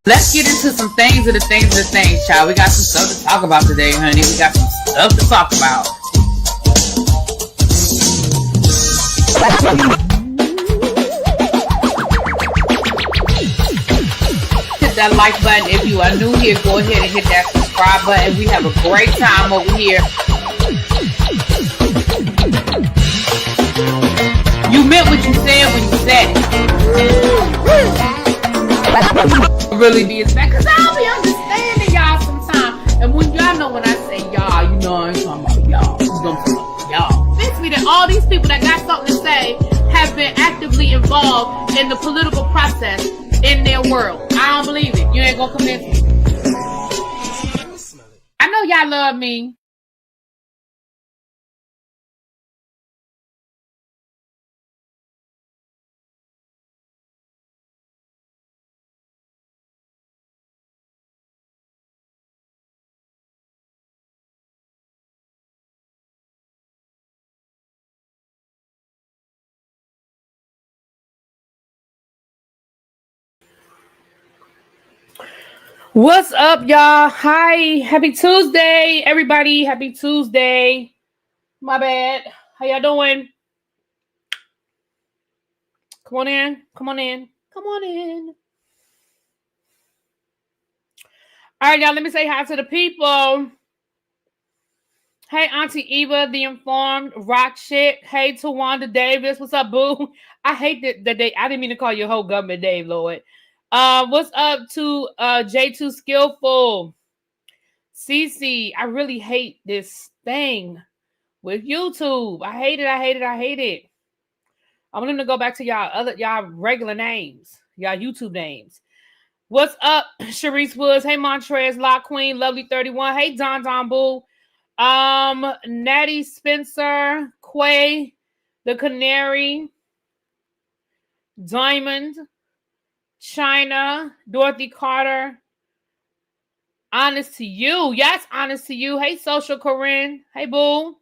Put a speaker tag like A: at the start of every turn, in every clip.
A: Let's get into some things of the things, child. We got some stuff to talk about today, honey. We got some stuff to talk about. Hit that like button. If you are new here, go ahead and hit that subscribe button. We have a great time over here. You meant what you said when you said it. Really be expect, because I'll be understanding y'all sometimes. And when y'all know when I say y'all, you know I ain't talking about y'all. You know I'm talking about y'all. Fix me that all these people that got something to say have been actively involved in the political process in their world. I don't believe it. You ain't gonna convince me. I know y'all love me. What's up, y'all? Hi. Happy Tuesday, everybody. Happy Tuesday. My bad. How y'all doing? Come on in. Come on in. Come on in. All right, y'all. Let me say hi to the people. Hey, Auntie Eva, the informed rock shit. Hey, Tawanda Davis. What's up, boo? I hate that they. I didn't mean to call your whole government Dave, Lord. What's up to J2 Skillful? Cece, I really hate this thing with YouTube. I hate it. I'm gonna go back to y'all regular names, y'all YouTube names. What's up, Sharice Woods? Hey, Montrez, Lock Queen, Lovely 31. Hey, Don Boo. Natty Spencer, Quay, the Canary, Diamond, China, Dorothy Carter. Honest to you. Yes, honest to you. Hey, Social Corinne. Hey, boo.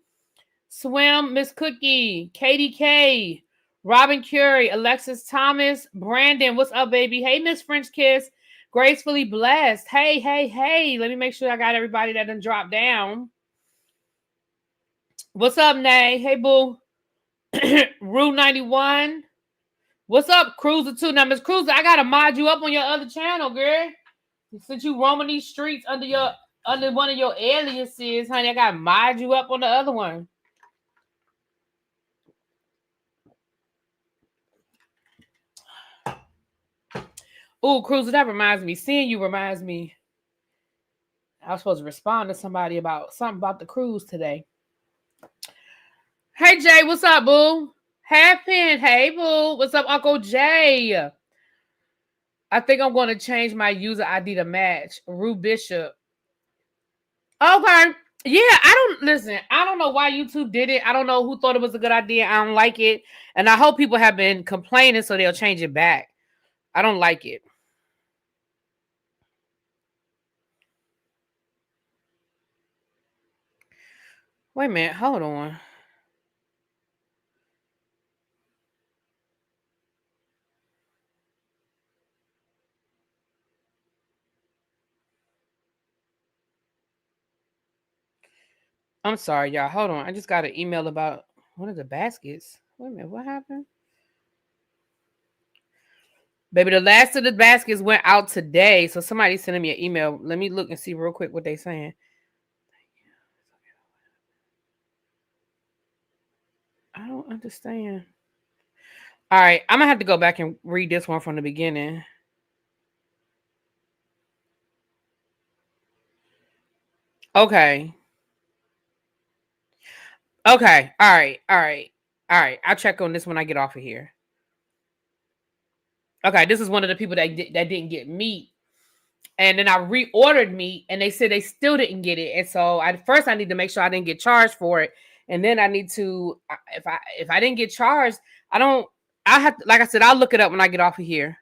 A: Swim, Miss Cookie, KDK, Robin Curie, Alexis Thomas, Brandon. What's up, baby? Hey, Miss French Kiss. Gracefully Blessed. Hey. Let me make sure I got everybody that done dropped down. What's up, Nay? Hey, boo. Rue 91. What's up, Cruiser 2? Now, Miss Cruiser, I got to mod you up on your other channel, girl. Since you roaming these streets under one of your aliases, honey, I got to mod you up on the other one. Oh, Cruiser, that reminds me. Seeing you reminds me. I was supposed to respond to somebody about something about the cruise today. Hey, Jay, what's up, boo? Happen. Hey, boo. What's up, Uncle Jay? I think I'm going to change my user ID to match. Rue Bishop. Okay. Yeah, I don't know why YouTube did it. I don't know who thought it was a good idea. I don't like it. And I hope people have been complaining so they'll change it back. I don't like it. Wait a minute. Hold on. I'm sorry, y'all. Hold on. I just got an email about one of the baskets. Wait a minute. What happened? Baby, the last of the baskets went out today. So somebody sent me an email. Let me look and see real quick what they're saying. I don't understand. All right. I'm going to have to go back and read this one from the beginning. Okay. All right. I'll check on this when I get off of here. Okay. This is one of the people that didn't get meat. And then I reordered meat and they said they still didn't get it. And so first I need to make sure I didn't get charged for it. And then I need to, if I didn't get charged, I have to, like I said, I'll look it up when I get off of here.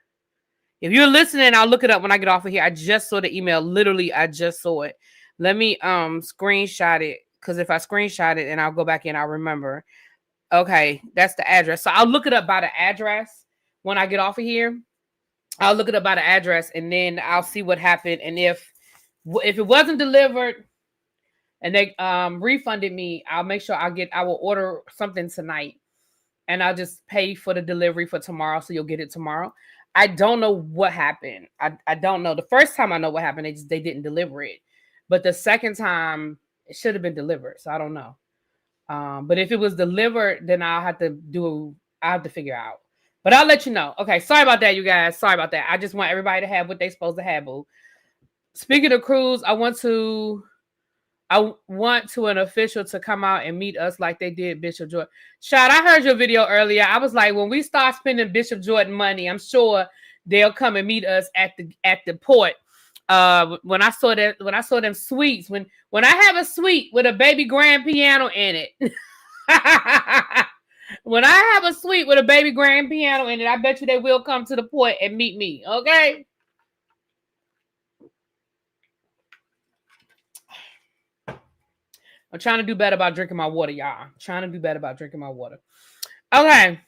A: If you're listening, I'll look it up when I get off of here. I just saw the email. Literally, I just saw it. Let me screenshot it. Because if I screenshot it and I'll go back in, I'll remember. Okay, that's the address. So I'll look it up by the address when I get off of here. I'll look it up by the address, and then I'll see what happened. And if it wasn't delivered and they refunded me, I'll make sure I will order something tonight, and I'll just pay for the delivery for tomorrow, so you'll get it tomorrow. I don't know what happened. I don't know. The first time I know what happened, they didn't deliver it. But the second time, it should have been delivered. So I don't know. But if it was delivered, then I'll have to figure out. But I'll let you know. Okay, sorry about that, you guys. Sorry about that. I just want everybody to have what they're supposed to have, boo. Speaking of cruise, I want an official to come out and meet us like they did Bishop Jordan. Shad, I heard your video earlier. I was like, when we start spending Bishop Jordan money, I'm sure they'll come and meet us at the port. When I saw them suites, when I have a suite with a baby grand piano in it, when I have a suite with a baby grand piano in it, I bet you they will come to the port and meet me. Okay. I'm trying to do better about drinking my water, y'all. Okay.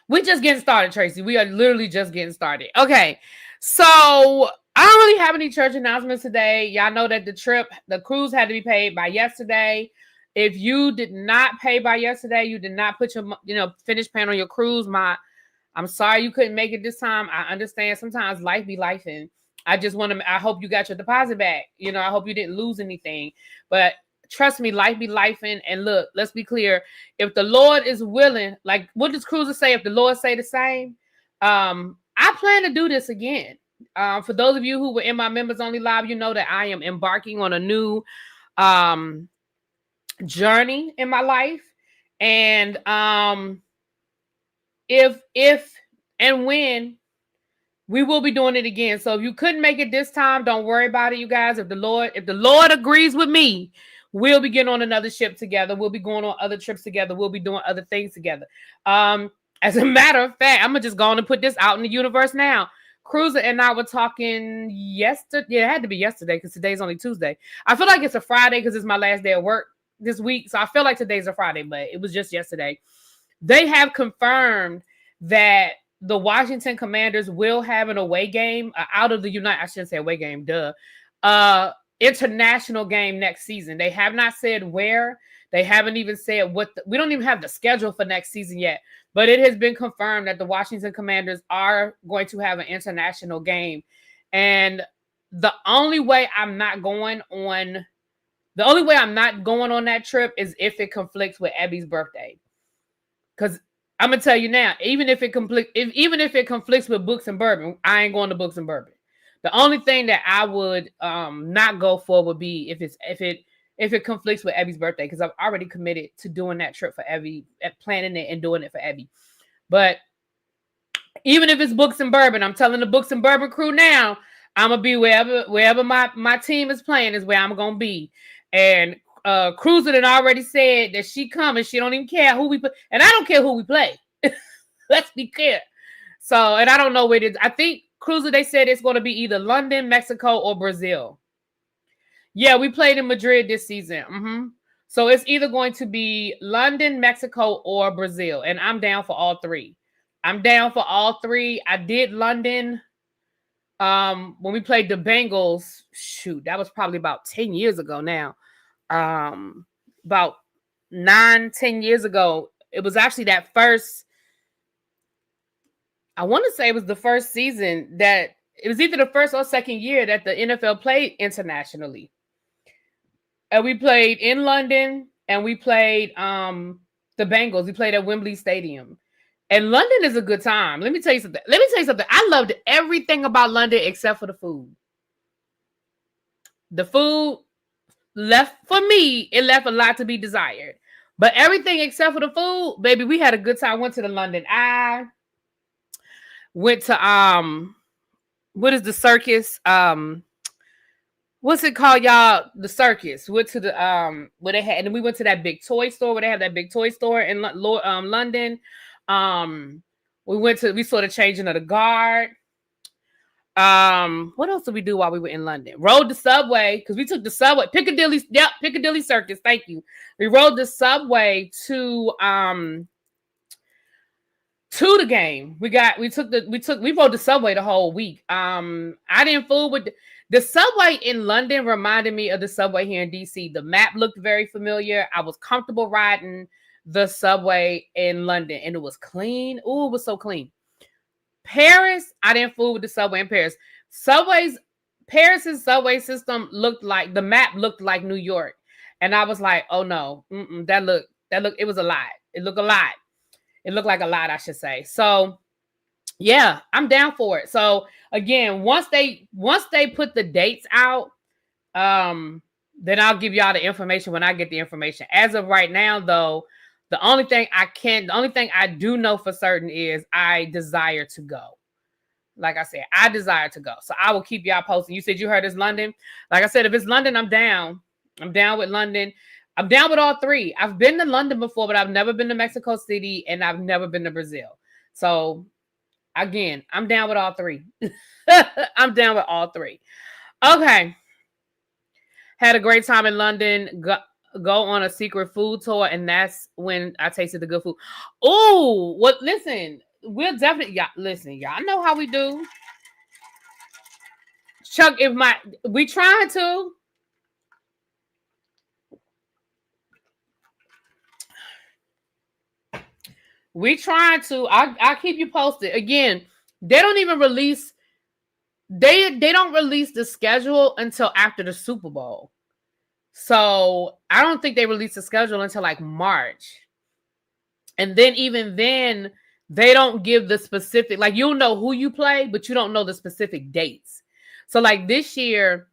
A: We're just getting started, Tracy. We are literally just getting started. Okay. So I don't really have any church announcements today. Y'all know that the cruise had to be paid by yesterday. If you did not pay by yesterday, you did not put your, finish paying on your cruise. I'm sorry you couldn't make it this time. I understand sometimes life be lifing. I hope you got your deposit back. I hope you didn't lose anything. But trust me, life be lifing. And look, let's be clear. If the Lord is willing, like what does Cruiser say? If the Lord say the same, I plan to do this again. For those of you who were in my members only live, you know that I am embarking on a new journey in my life. And if and when we will be doing it again. So if you couldn't make it this time, don't worry about it, you guys. If the Lord agrees with me, we'll be getting on another ship together. We'll be going on other trips together. We'll be doing other things together. As a matter of fact, I'm just going to put this out in the universe now. Cruiser and I were talking yesterday. Yeah, it had to be yesterday because today's only Tuesday. I feel like it's a Friday because it's my last day of work this week. So I feel like today's a Friday, but it was just yesterday. They have confirmed that the Washington Commanders will have an away game out of the I shouldn't say away game, international game next season. They have not said where. They haven't even said we don't even have the schedule for next season yet, but it has been confirmed that the Washington Commanders are going to have an international game. And the only way I'm not going on that trip is if it conflicts with Abby's birthday. Because I'm gonna tell you now, even if it conflicts with Books and Bourbon, I ain't going to Books and Bourbon. The only thing that I would not go for would be if it conflicts with Abby's birthday, because I've already committed to doing that trip for Abby, planning it and doing it for Abby. But even if it's Books and Bourbon, I'm telling the Books and Bourbon crew now, I'm gonna be wherever my team is playing is where I'm gonna be. And Cruiser had already said that she coming. She don't even care who we play, and I don't care who we play. Let's be clear. So, and I don't know where it is. I think Cruiser, they said it's going to be either London, Mexico, or Brazil. Yeah, we played in Madrid this season. Mm-hmm. So it's either going to be London, Mexico, or Brazil. And I'm down for all three. I did London when we played the Bengals. Shoot, that was probably about 10 years ago now. About 9-10 years ago. It was actually that first, I want to say it was the first season that it was either the first or second year that the NFL played internationally. And we played in London and we played the Bengals. We played at Wembley Stadium. And London is a good time. Let me tell you something. I loved everything about London except for the food. The food left a lot to be desired. But everything except for the food, baby, we had a good time. Went to the London Eye. Went to what is the circus? What's it called, y'all? The circus. Went to the where they had, and then we went to that big toy store where they have that big toy store in London. We saw the changing of the guard. What else did we do while we were in London? Rode the subway because we took the subway. Piccadilly Circus. Thank you. We rode the subway to To the game. We rode the subway the whole week. I didn't fool with the subway in London reminded me of the subway here in DC. The map looked very familiar. I was comfortable riding the subway in London and it was clean. Oh, it was so clean. Paris, I didn't fool with the subway in Paris. Paris's subway system looked like the map looked like New York. And I was like, oh no, it was a lot. It looked a lot. It looked like a lot, I should say. So yeah, I'm down for it. So again, once they put the dates out, then I'll give y'all the information when I get the information. As of right now, though, the only thing I do know for certain is I desire to go. Like I said, I desire to go. So I will keep y'all posted. You said you heard it's London. Like I said, if it's London, I'm down. I'm down with London. I'm down with all three. I've been to London before, but I've never been to Mexico City and I've never been to Brazil. So again, I'm down with all three. I'm down with all three. Okay. Had a great time in London. Go on a secret food tour, and that's when I tasted the good food. Oh, what? Listen, we'll definitely y'all know how we do. Chuck, we trying to. We trying to. I'll keep you posted. Again, they don't even release. They don't release the schedule until after the Super Bowl. So I don't think they release the schedule until like March. And then even then, they don't give the specific, like you'll know who you play, but you don't know the specific dates. So like this year,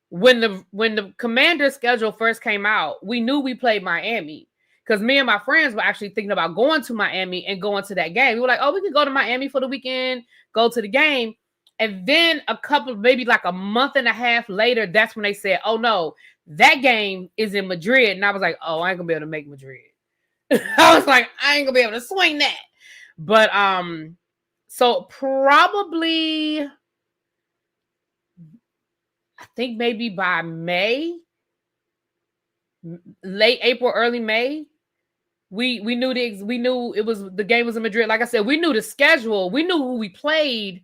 A: when the Commander schedule first came out, we knew we played Miami. Because me and my friends were actually thinking about going to Miami and going to that game. We were like, oh, we can go to Miami for the weekend, go to the game. And then maybe like a month and a half later, that's when they said, oh no, that game is in Madrid. And I was like, oh, I ain't gonna be able to make Madrid. I was like, I ain't gonna be able to swing that. But so probably I think maybe by May, late April, early May, we knew it was the game was in Madrid. Like I said, we knew the schedule. We knew who we played.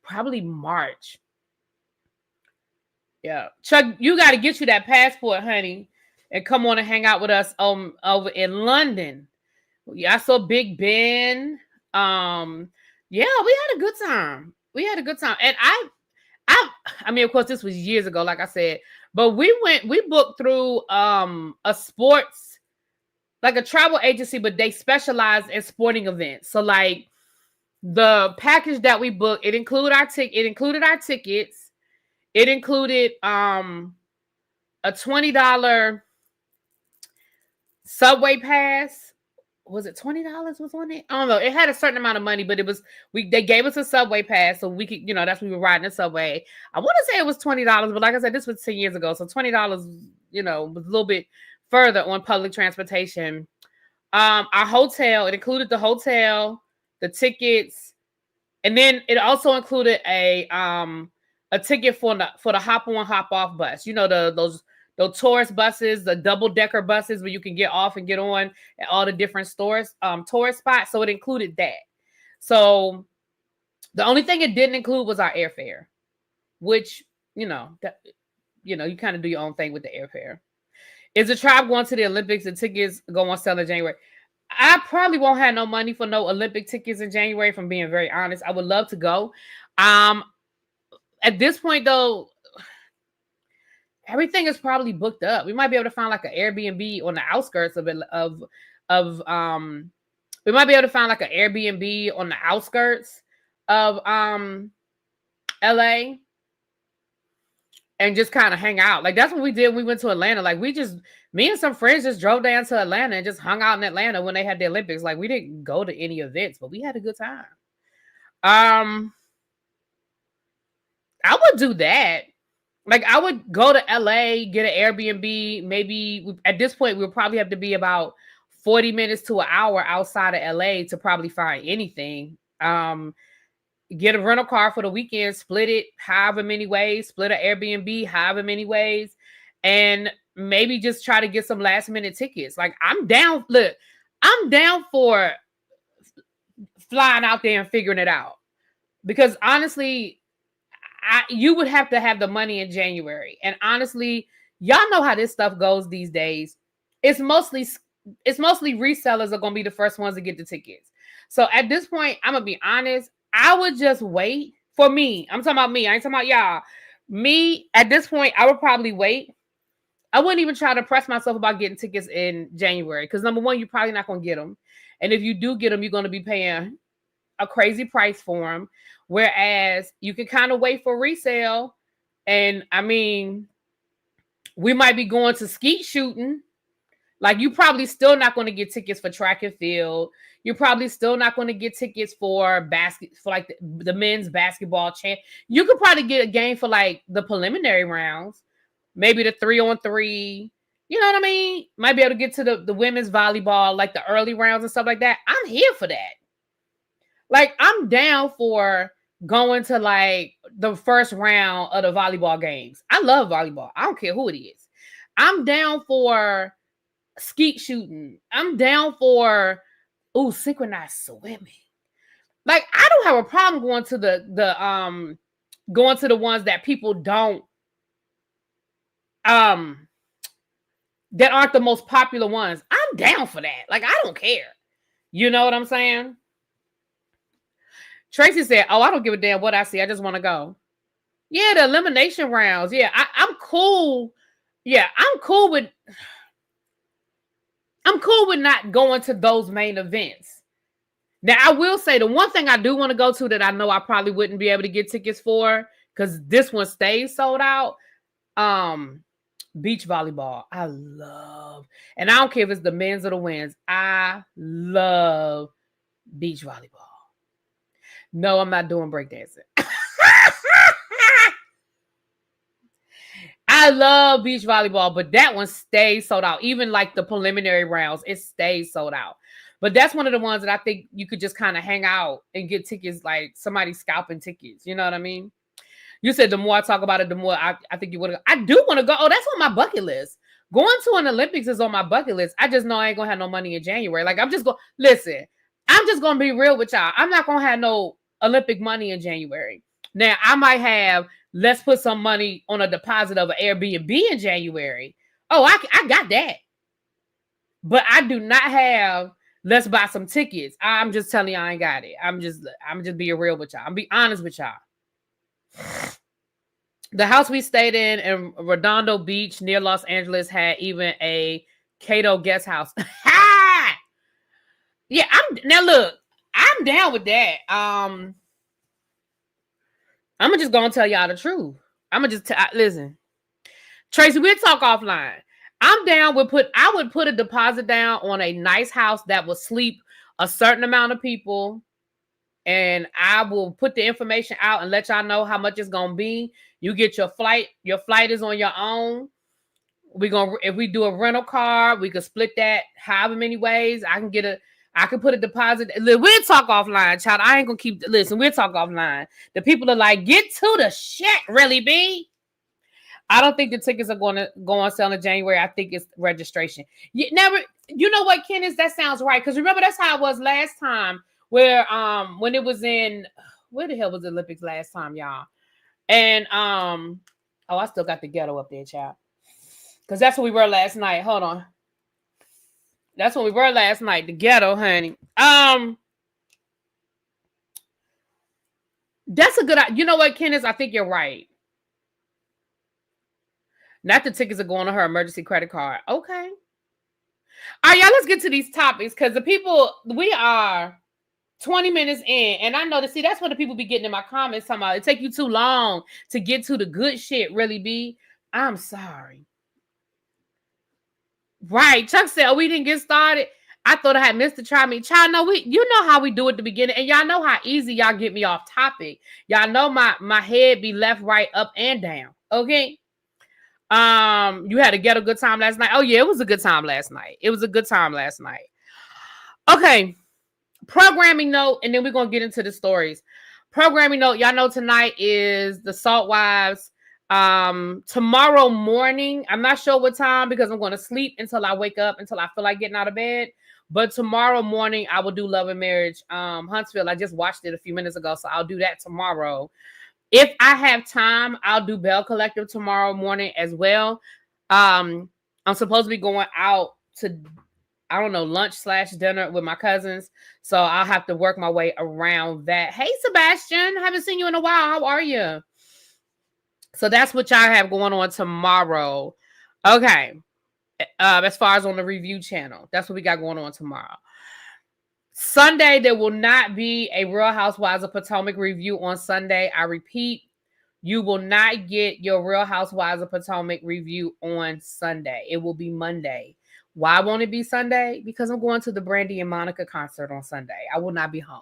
A: Probably March. Yeah, Chuck, you got to get you that passport, honey, and come on and hang out with us over in London. Yeah, I saw Big Ben. Yeah, we had a good time. And I mean, of course, this was years ago, like I said, but we booked through a sports, like a travel agency, but they specialize in sporting events. So like the package that we booked, it included our tickets. It included a $20 subway pass. Was it $20 was on it? I don't know. It had a certain amount of money, but they gave us a subway pass so we could, that's when we were riding the subway. I want to say it was $20, but like I said, this was 10 years ago. So $20, was a little bit further on public transportation. Our hotel, it included the hotel, the tickets, and then it also included a ticket for the hop on, hop off bus. Those tourist buses, the double-decker buses where you can get off and get on at all the different stores, tourist spots. So it included that. So the only thing it didn't include was our airfare, which, you kind of do your own thing with the airfare. Is the tribe going to the Olympics? The tickets go on sale in January. I probably won't have no money for no Olympic tickets in January, if I'm being very honest. I would love to go. At this point, though, everything is probably booked up. We might be able to find like an Airbnb on the outskirts we might be able to find like an Airbnb on the outskirts of LA and just kind of hang out. Like that's what we did when we went to Atlanta. Like me and some friends just drove down to Atlanta and just hung out in Atlanta when they had the Olympics. Like we didn't go to any events, but we had a good time. I would do that. Like I would go to LA, get an Airbnb. Maybe at this point, we'll probably have to be about 40 minutes to an hour outside of LA to probably find anything. Get a rental car for the weekend, split it however many ways, split an Airbnb however many ways, and maybe just try to get some last minute tickets. Like I'm down. Look, I'm down for flying out there and figuring it out. Because honestly, you would have to have the money in January. And honestly, y'all know how this stuff goes these days. It's mostly resellers are gonna be the first ones to get the tickets. So at this point, I'm gonna be honest. I would just wait. For me, I'm talking about me. I ain't talking about y'all. Me, at this point, I would probably wait. I wouldn't even try to press myself about getting tickets in January. Because number one, you're probably not gonna get them. And if you do get them, you're gonna be paying a crazy price for them. Whereas you can kind of wait for resale. And I mean, we might be going to skeet shooting. Like, you probably still not going to get tickets for track and field. You're probably still not going to get tickets for like the men's basketball champ. You could probably get a game for like the preliminary rounds, maybe the 3-on-3. You know what I mean? Might be able to get to the women's volleyball, like the early rounds and stuff like that. I'm here for that. Like, I'm down for going to like the first round of the volleyball games. I love volleyball. I don't care who it is. I'm down for skeet shooting. I'm down for synchronized swimming. Like, I don't have a problem going to the ones that people don't that aren't the most popular ones. I'm down for that. Like, I don't care. You know what I'm saying? Tracy said, "Oh, I don't give a damn what I see. I just want to go." Yeah, the elimination rounds. Yeah, I'm cool. Yeah, I'm cool with not going to those main events. Now, I will say the one thing I do want to go to that I know I probably wouldn't be able to get tickets for, because this one stays sold out, beach volleyball. I love, and I don't care if it's the men's or the women's, I love beach volleyball. No, I'm not doing breakdancing. I love beach volleyball, but that one stays sold out. Even like the preliminary rounds, it stays sold out. But that's one of the ones that I think you could just kind of hang out and get tickets, like somebody scalping tickets. You know what I mean? You said the more I talk about it, the more I think you want to go. I do want to go. Oh, that's on my bucket list. Going to an Olympics is on my bucket list. I just know I ain't going to have no money in January. Like, I'm just going, listen, I'm just going to be real with y'all. I'm not going to have no Olympic money in January. Now, I might have, let's put some money on a deposit of an Airbnb in January. Oh, I got that. But I do not have, let's buy some tickets. I'm just telling you, I ain't got it. I'm just being real with y'all. I'm be honest with y'all. The house we stayed in Redondo Beach near Los Angeles had even a Cato guest house. Yeah, now look, I'm down with that. I'm just gonna tell y'all the truth. I'm gonna just listen. Tracy, we'll talk offline. I'm down with I would put a deposit down on a nice house that will sleep a certain amount of people. And I will put the information out and let y'all know how much it's gonna be. You get your flight. Your flight is on your own. If we do a rental car, we could split that however many ways. I can put a deposit. We'll talk offline, child. I ain't gonna listen. We'll talk offline. The people are like, get to the shit, really, B. I don't think the tickets are going to go on sale in January. I think it's registration. You know what, Kenneth? That sounds right. Because remember, that's how it was last time. Where when it was where the hell was the Olympics last time, y'all? And I still got the ghetto up there, child. Because that's where we were last night. Hold on. That's when we were last night. The ghetto, honey. That's a good. You know what, Kenneth? I think you're right. Not the tickets are going on her emergency credit card. Okay. All right, y'all. Let's get to these topics because we are 20 minutes in, and I know that's what the people be getting in my comments talking about. It take you too long to get to the good shit, really, B. I'm sorry. Right. Chuck said, we didn't get started. I thought I had missed the try me. Child, no, you know how we do at the beginning, and y'all know how easy y'all get me off topic. Y'all know my head be left, right, up, and down. Okay. You had a good time last night. Oh, yeah, it was a good time last night. Okay. Programming note, and then we're going to get into the stories. Programming note, y'all know tonight is the Salt Wives Tomorrow morning, I'm not sure what time because I'm going to sleep until I wake up, until I feel like getting out of bed. But tomorrow morning, I will do Love and Marriage Huntsville. I just watched it a few minutes ago, so I'll do that tomorrow. If I have time, I'll do Bell Collective tomorrow morning as well. I'm supposed to be going out to, I don't know, lunch/dinner with my cousins. So I'll have to work my way around that. Hey, Sebastian, haven't seen you in a while. How are you? So that's what y'all have going on tomorrow. Okay. As far as on the review channel, that's what we got going on tomorrow. Sunday, there will not be a Real Housewives of Potomac review on Sunday. I repeat, you will not get your Real Housewives of Potomac review on Sunday. It will be Monday. Why won't it be Sunday? Because I'm going to the Brandy and Monica concert on Sunday. I will not be home.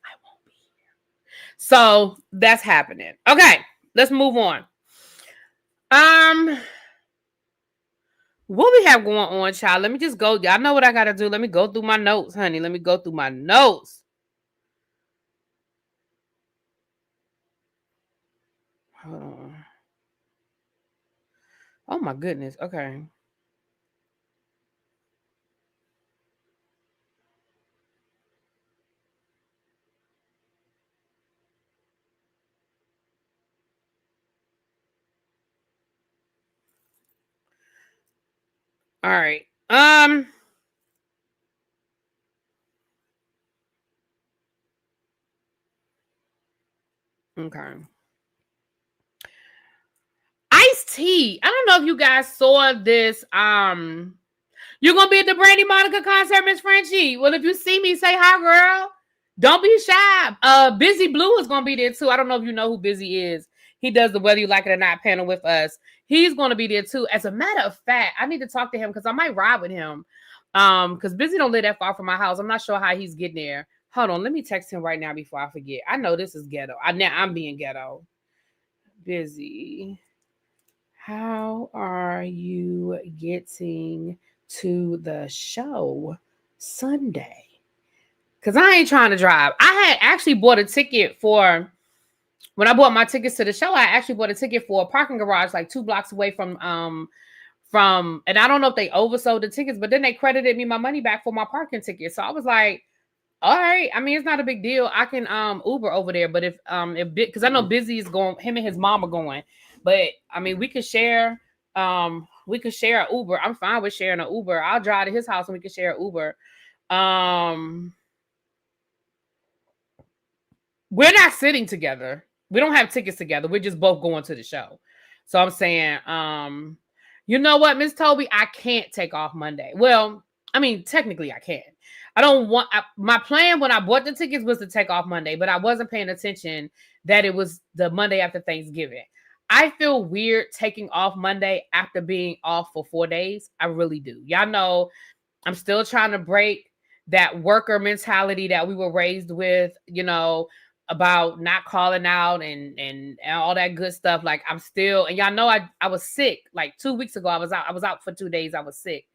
A: I won't be here. So that's happening. Okay, let's move on. What we have going on, child? Let me just go. Y'all know what I gotta do. Let me go through my notes, honey. Let me go through my notes. Hold on. Oh my goodness. Okay. All right. Okay. Ice-T. I don't know if you guys saw this. You're gonna be at the Brandy Monica concert, Miss Frenchie. Well, if you see me, say hi, girl. Don't be shy. Busy Blue is gonna be there too. I don't know if you know who Busy is. He does the Whether You Like It or Not panel with us. He's gonna be there too. As a matter of fact, I need to talk to him because I might ride with him. Because Busy don't live that far from my house. I'm not sure how he's getting there. Hold on, let me text him right now before I forget. I know this is ghetto. I'm being ghetto. Busy. How are you getting to the show Sunday? Because I ain't trying to drive. I had actually bought a ticket for, when I bought my tickets to the show, I actually bought a ticket for a parking garage like 2 blocks away from, and I don't know if they oversold the tickets, but then they credited me my money back for my parking ticket. So I was like, all right. I mean, it's not a big deal. I can Uber over there, but if because I know Busy is going, him and his mom are going, but I mean, we could share an Uber. I'm fine with sharing an Uber. I'll drive to his house and we can share an Uber. We're not sitting together. We don't have tickets together. We're just both going to the show. So I'm saying, you know what, Miss Toby, I can't take off Monday. Well, I mean, technically I can. I don't want, my plan when I bought the tickets was to take off Monday, but I wasn't paying attention that it was the Monday after Thanksgiving. I feel weird taking off Monday after being off for 4 days. I really do. Y'all know I'm still trying to break that worker mentality that we were raised with, you know, about not calling out and all that good stuff. Like I'm still, and y'all know I was sick like 2 weeks ago. I was out for 2 days. I was sick.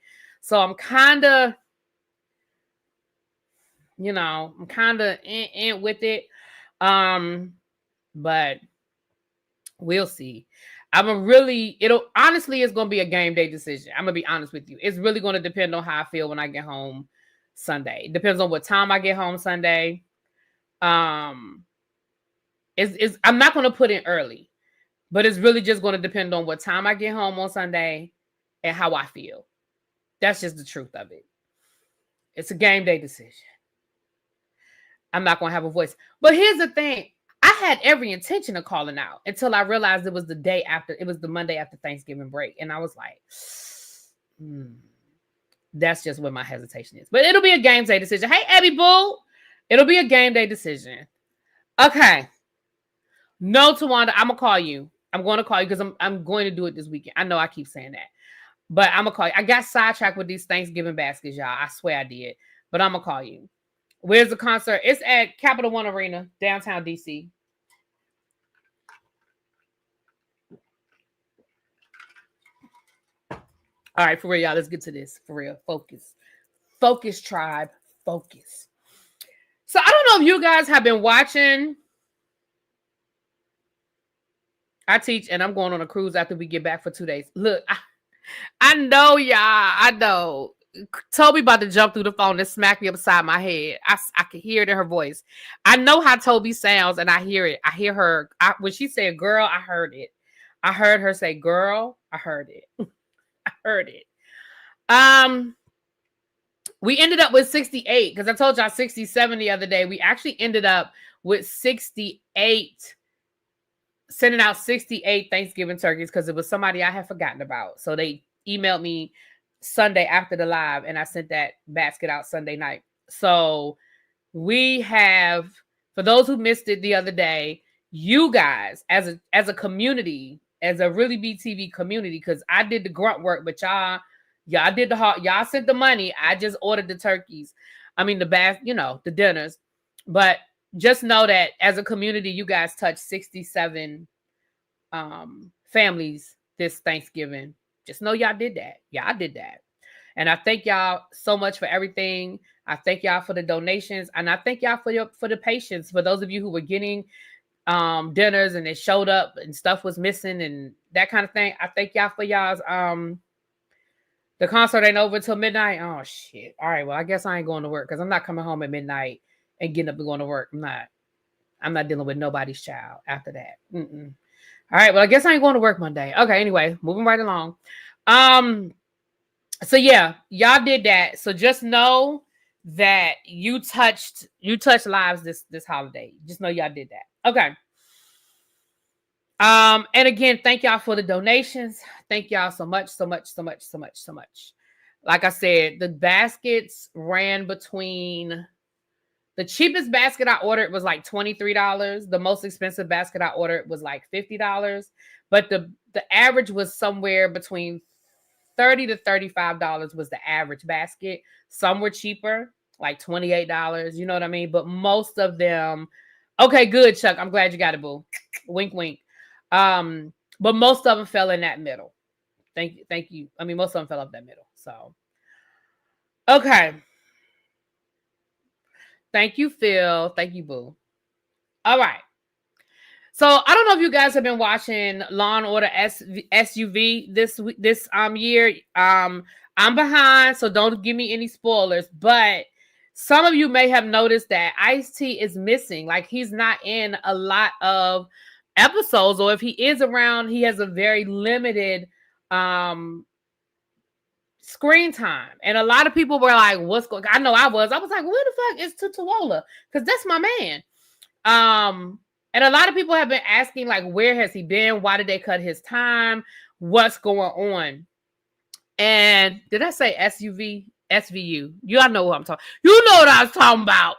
A: So I'm kind of, you know, I'm kind of in with it. But we'll see. Honestly, it's going to be a game day decision. I'm going to be honest with you. It's really going to depend on how I feel when I get home Sunday. It depends on what time I get home Sunday. I'm not going to put in early, but it's really just going to depend on what time I get home on Sunday and how I feel. That's just the truth of it. It's a game day decision. I'm not going to have a voice. But here's the thing. I had every intention of calling out until I realized it was the Monday after Thanksgiving break. And I was like, that's just where my hesitation is. But it'll be a game day decision. Hey, Abby Boo. It'll be a game day decision. Okay. No, Tawanda, I'm going to call you. I'm going to call you because I'm going to do it this weekend. I know I keep saying that. But I'm going to call you. I got sidetracked with these Thanksgiving baskets, y'all. I swear I did. But I'm going to call you. Where's the concert? It's at Capital One Arena, downtown DC. All right, for real, y'all. Let's get to this. For real. Focus. Focus, tribe. Focus. So I don't know if you guys have been watching I teach, and I'm going on a cruise after we get back for 2 days. Look, I know y'all. I know. Toby about to jump through the phone and smack me upside my head. I can hear it in her voice. I know how Toby sounds, and I hear it. I hear her. When she said girl, I heard it. I heard her say girl. I heard it. I heard it. We ended up with 68 because I told y'all 67 the other day. We actually ended up with 68, sending out 68 Thanksgiving turkeys because it was somebody I had forgotten about. So they emailed me Sunday after the live, and I sent that basket out Sunday night. So we have, for those who missed it the other day, you guys as a community, as a Really Be TV community, because I did the grunt work, but y'all did the hard. Y'all sent the money. I just ordered the turkeys. I mean the dinners. But just know that as a community, you guys touched 67 families this Thanksgiving. Just know y'all did that. Y'all did that. And I thank y'all so much for everything. I thank y'all for the donations. And I thank y'all for the patience. For those of you who were getting dinners and it showed up and stuff was missing and that kind of thing. I thank y'all for y'all's the concert ain't over till midnight. Oh shit. All right. Well, I guess I ain't going to work because I'm not coming home at midnight and getting up and going to work. I'm not dealing with nobody's child after that. Mm-mm. All right. Well, I guess I ain't going to work Monday. Okay. Anyway, moving right along. So yeah, y'all did that. So just know that you touched lives this holiday. Just know y'all did that. Okay. And again, thank y'all for the donations. Thank y'all so much. Like I said, the baskets ran between the cheapest basket I ordered was like $23. The most expensive basket I ordered was like $50. But the average was somewhere between $30 to $35 was the average basket. Some were cheaper, like $28. You know what I mean? But most of them, okay, good, Chuck. I'm glad you got it, boo. Wink, wink. But most of them fell in that middle. Thank you. I mean, most of them fell up that middle. So, okay. Thank you, Phil. Thank you, boo. All right. So I don't know if you guys have been watching Law and Order SUV this year. I'm behind, so don't give me any spoilers. But some of you may have noticed that Ice-T is missing. Like he's not in a lot of episodes, or if he is around, he has a very limited screen time. And a lot of people were like, what's going on? I know I was like, where the fuck is Tutuola? Because that's my man. And a lot of people have been asking, like, where has he been? Why did they cut his time? What's going on? And did I say SUV? SVU. You all know what I'm talking. You know what I was talking about.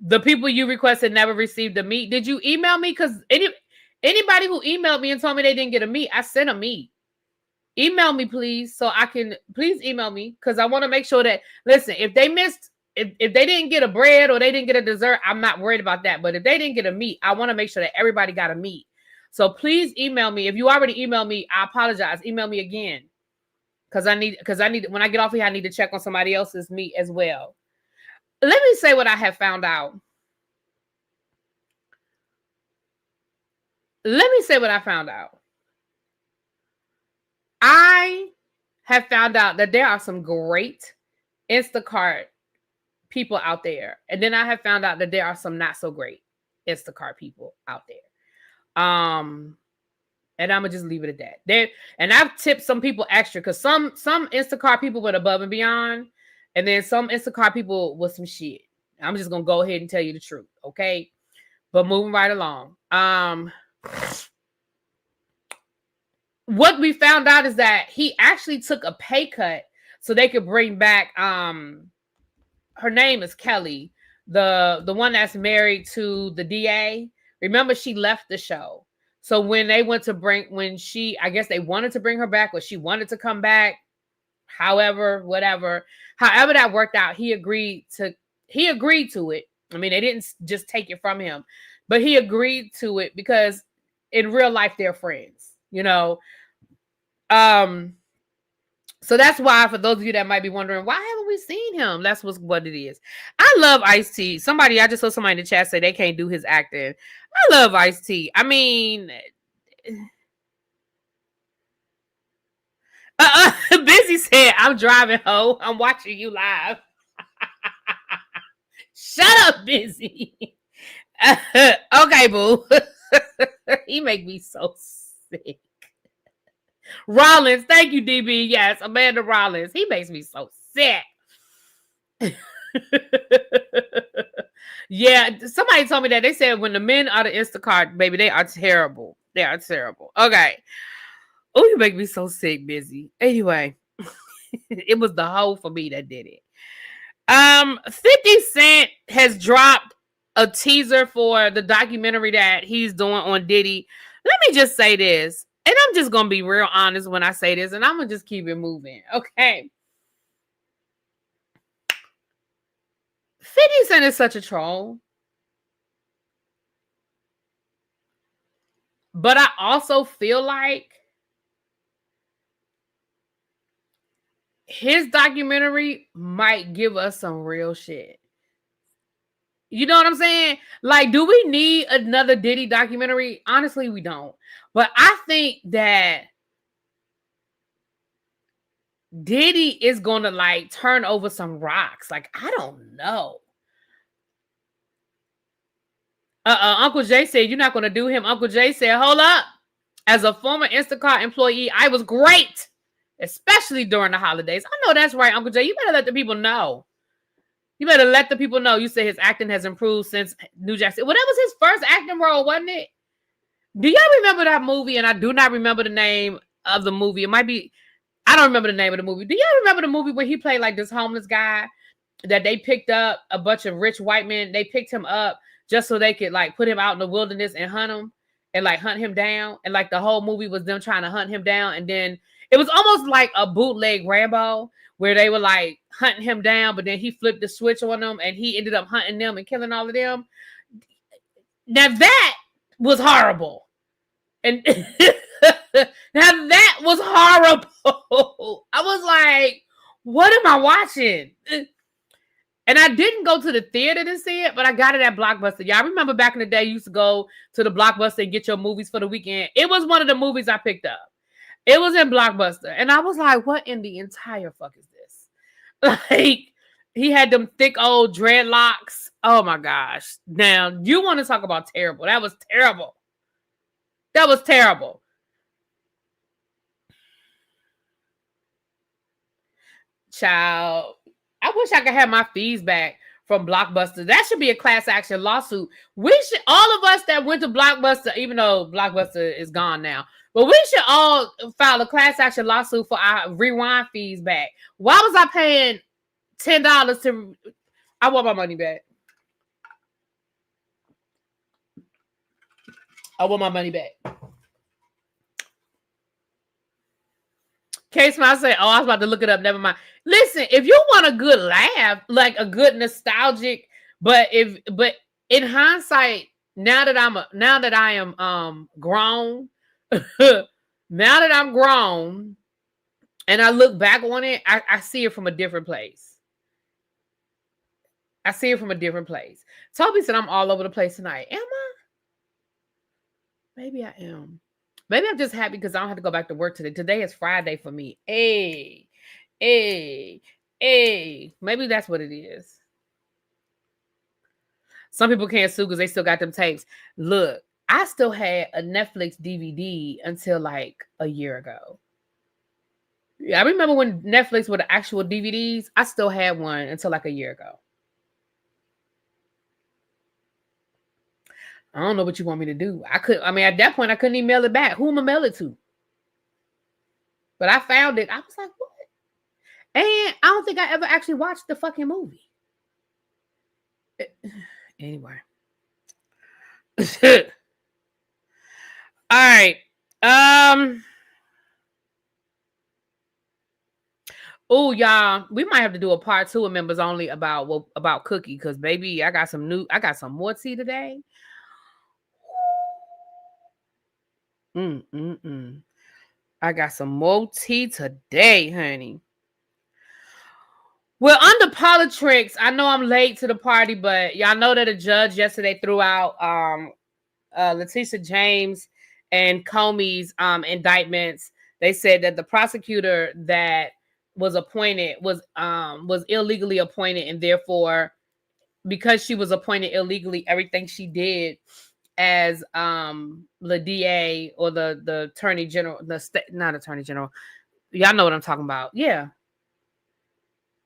A: The people you requested never received a meet. Did you email me? Because anybody who emailed me and told me they didn't get a meet, I sent a meet. Email me, please, so I can, please email me, because I want to make sure that, listen, if they missed, if they didn't get a bread or they didn't get a dessert, I'm not worried about that. But if they didn't get a meat, I want to make sure that everybody got a meat. So please email me. If you already emailed me, I apologize. Email me again. Because I need, when I get off here, I need to check on somebody else's meat as well. Let me say what I have found out. Let me say what I found out. I have found out that there are some great Instacart people out there. And then I have found out that there are some not so great Instacart people out there. And I'm gonna just leave it at that. And I've tipped some people extra because some Instacart people went above and beyond, and then some Instacart people with some shit. I'm just gonna go ahead and tell you the truth, okay? But moving right along. What we found out is that he actually took a pay cut so they could bring back her name is Kelly, the one that's married to the DA. Remember, she left the show. So when they went to I guess they wanted to bring her back, or she wanted to come back, however that worked out, he agreed to it. I mean, they didn't just take it from him, but he agreed to it because in real life they're friends, you know. So that's why, for those of you that might be wondering, why haven't we seen him? That's what it is. I love Ice-T. I just saw somebody in the chat say they can't do his acting. I love Ice-T. I mean, Busy said, I'm driving, ho. I'm watching you live. Shut up, Busy. Okay, boo. He make me so sick. Rollins, thank you, DB. Yes, Amanda Rollins. He makes me so sick. Yeah, somebody told me that. They said when the men are the Instacart, baby, they are terrible. They are terrible. Okay. Oh, you make me so sick, Busy. Anyway, it was the hoe for me that did it. 50 Cent has dropped a teaser for the documentary that he's doing on Diddy. Let me just say this, and I'm just gonna be real honest when I say this, and I'm gonna just keep it moving. Okay. 50 Cent is such a troll. But I also feel like his documentary might give us some real shit. You know what I'm saying? Like, do we need another Diddy documentary? Honestly, we don't. But I think that Diddy is going to like turn over some rocks. Like, I don't know. Uncle Jay said, you're not going to do him. Uncle Jay said, hold up. As a former Instacart employee, I was great, especially during the holidays. I know that's right, Uncle Jay. You better let the people know. You better let the people know. You say his acting has improved since New Jack City. Well, that was his first acting role, wasn't it? Do y'all remember that movie? And I do not remember the name of the movie. It might be, I don't remember the name of the movie. Do y'all remember the movie where he played like this homeless guy that they picked up, a bunch of rich white men? They picked him up just so they could like put him out in the wilderness and hunt him and like hunt him down. And like the whole movie was them trying to hunt him down. And then it was almost like a bootleg Rambo where they were like hunting him down, but then he flipped the switch on them and he ended up hunting them and killing all of them. Now that was horrible. And now that was horrible. I was like, what am I watching? And I didn't go to the theater to see it, but I got it at Blockbuster. Y'all remember back in the day, you used to go to the Blockbuster and get your movies for the weekend. It was one of the movies I picked up. It was in Blockbuster. And I was like, what in the entire fuck is this? Like, he had them thick old dreadlocks. Oh my gosh. Now, you want to talk about terrible. That was terrible. That was terrible. Child, I wish I could have my fees back from Blockbuster. That should be a class action lawsuit. We should, all of us that went to Blockbuster, even though Blockbuster is gone now, but we should all file a class action lawsuit for our rewind fees back. Why was I paying $10 to? I want my money back. I want my money back. Case I say, oh, I was about to look it up. Never mind. Listen, if you want a good laugh, like a good nostalgic, but in hindsight, now that I am grown, now that I'm grown, and I look back on it, I see it from a different place. I see it from a different place. Toby said I'm all over the place tonight. Am I? Maybe I am. Maybe I'm just happy because I don't have to go back to work today. Today is Friday for me. Hey. Maybe that's what it is. Some people can't sue because they still got them tapes. Look, I still had a Netflix DVD until like a year ago. Yeah, I remember when Netflix were the actual DVDs. I still had one until like a year ago. I don't know what you want me to do. At that point, I couldn't even mail it back. Who am I mail it to? But I found it. I was like, what? And I don't think I ever actually watched the fucking movie. Anyway. All right. Oh, y'all, we might have to do a part 2 of members only about Cookie, because baby, I got some more tea today. I got some more tea today, honey. Well, under politics, I know I'm late to the party, but y'all know that a judge yesterday threw out Letitia James and Comey's indictments. They said that the prosecutor that was appointed was illegally appointed, and therefore, because she was appointed illegally, everything she did as the DA or the attorney general, not attorney general, y'all know what I'm talking about.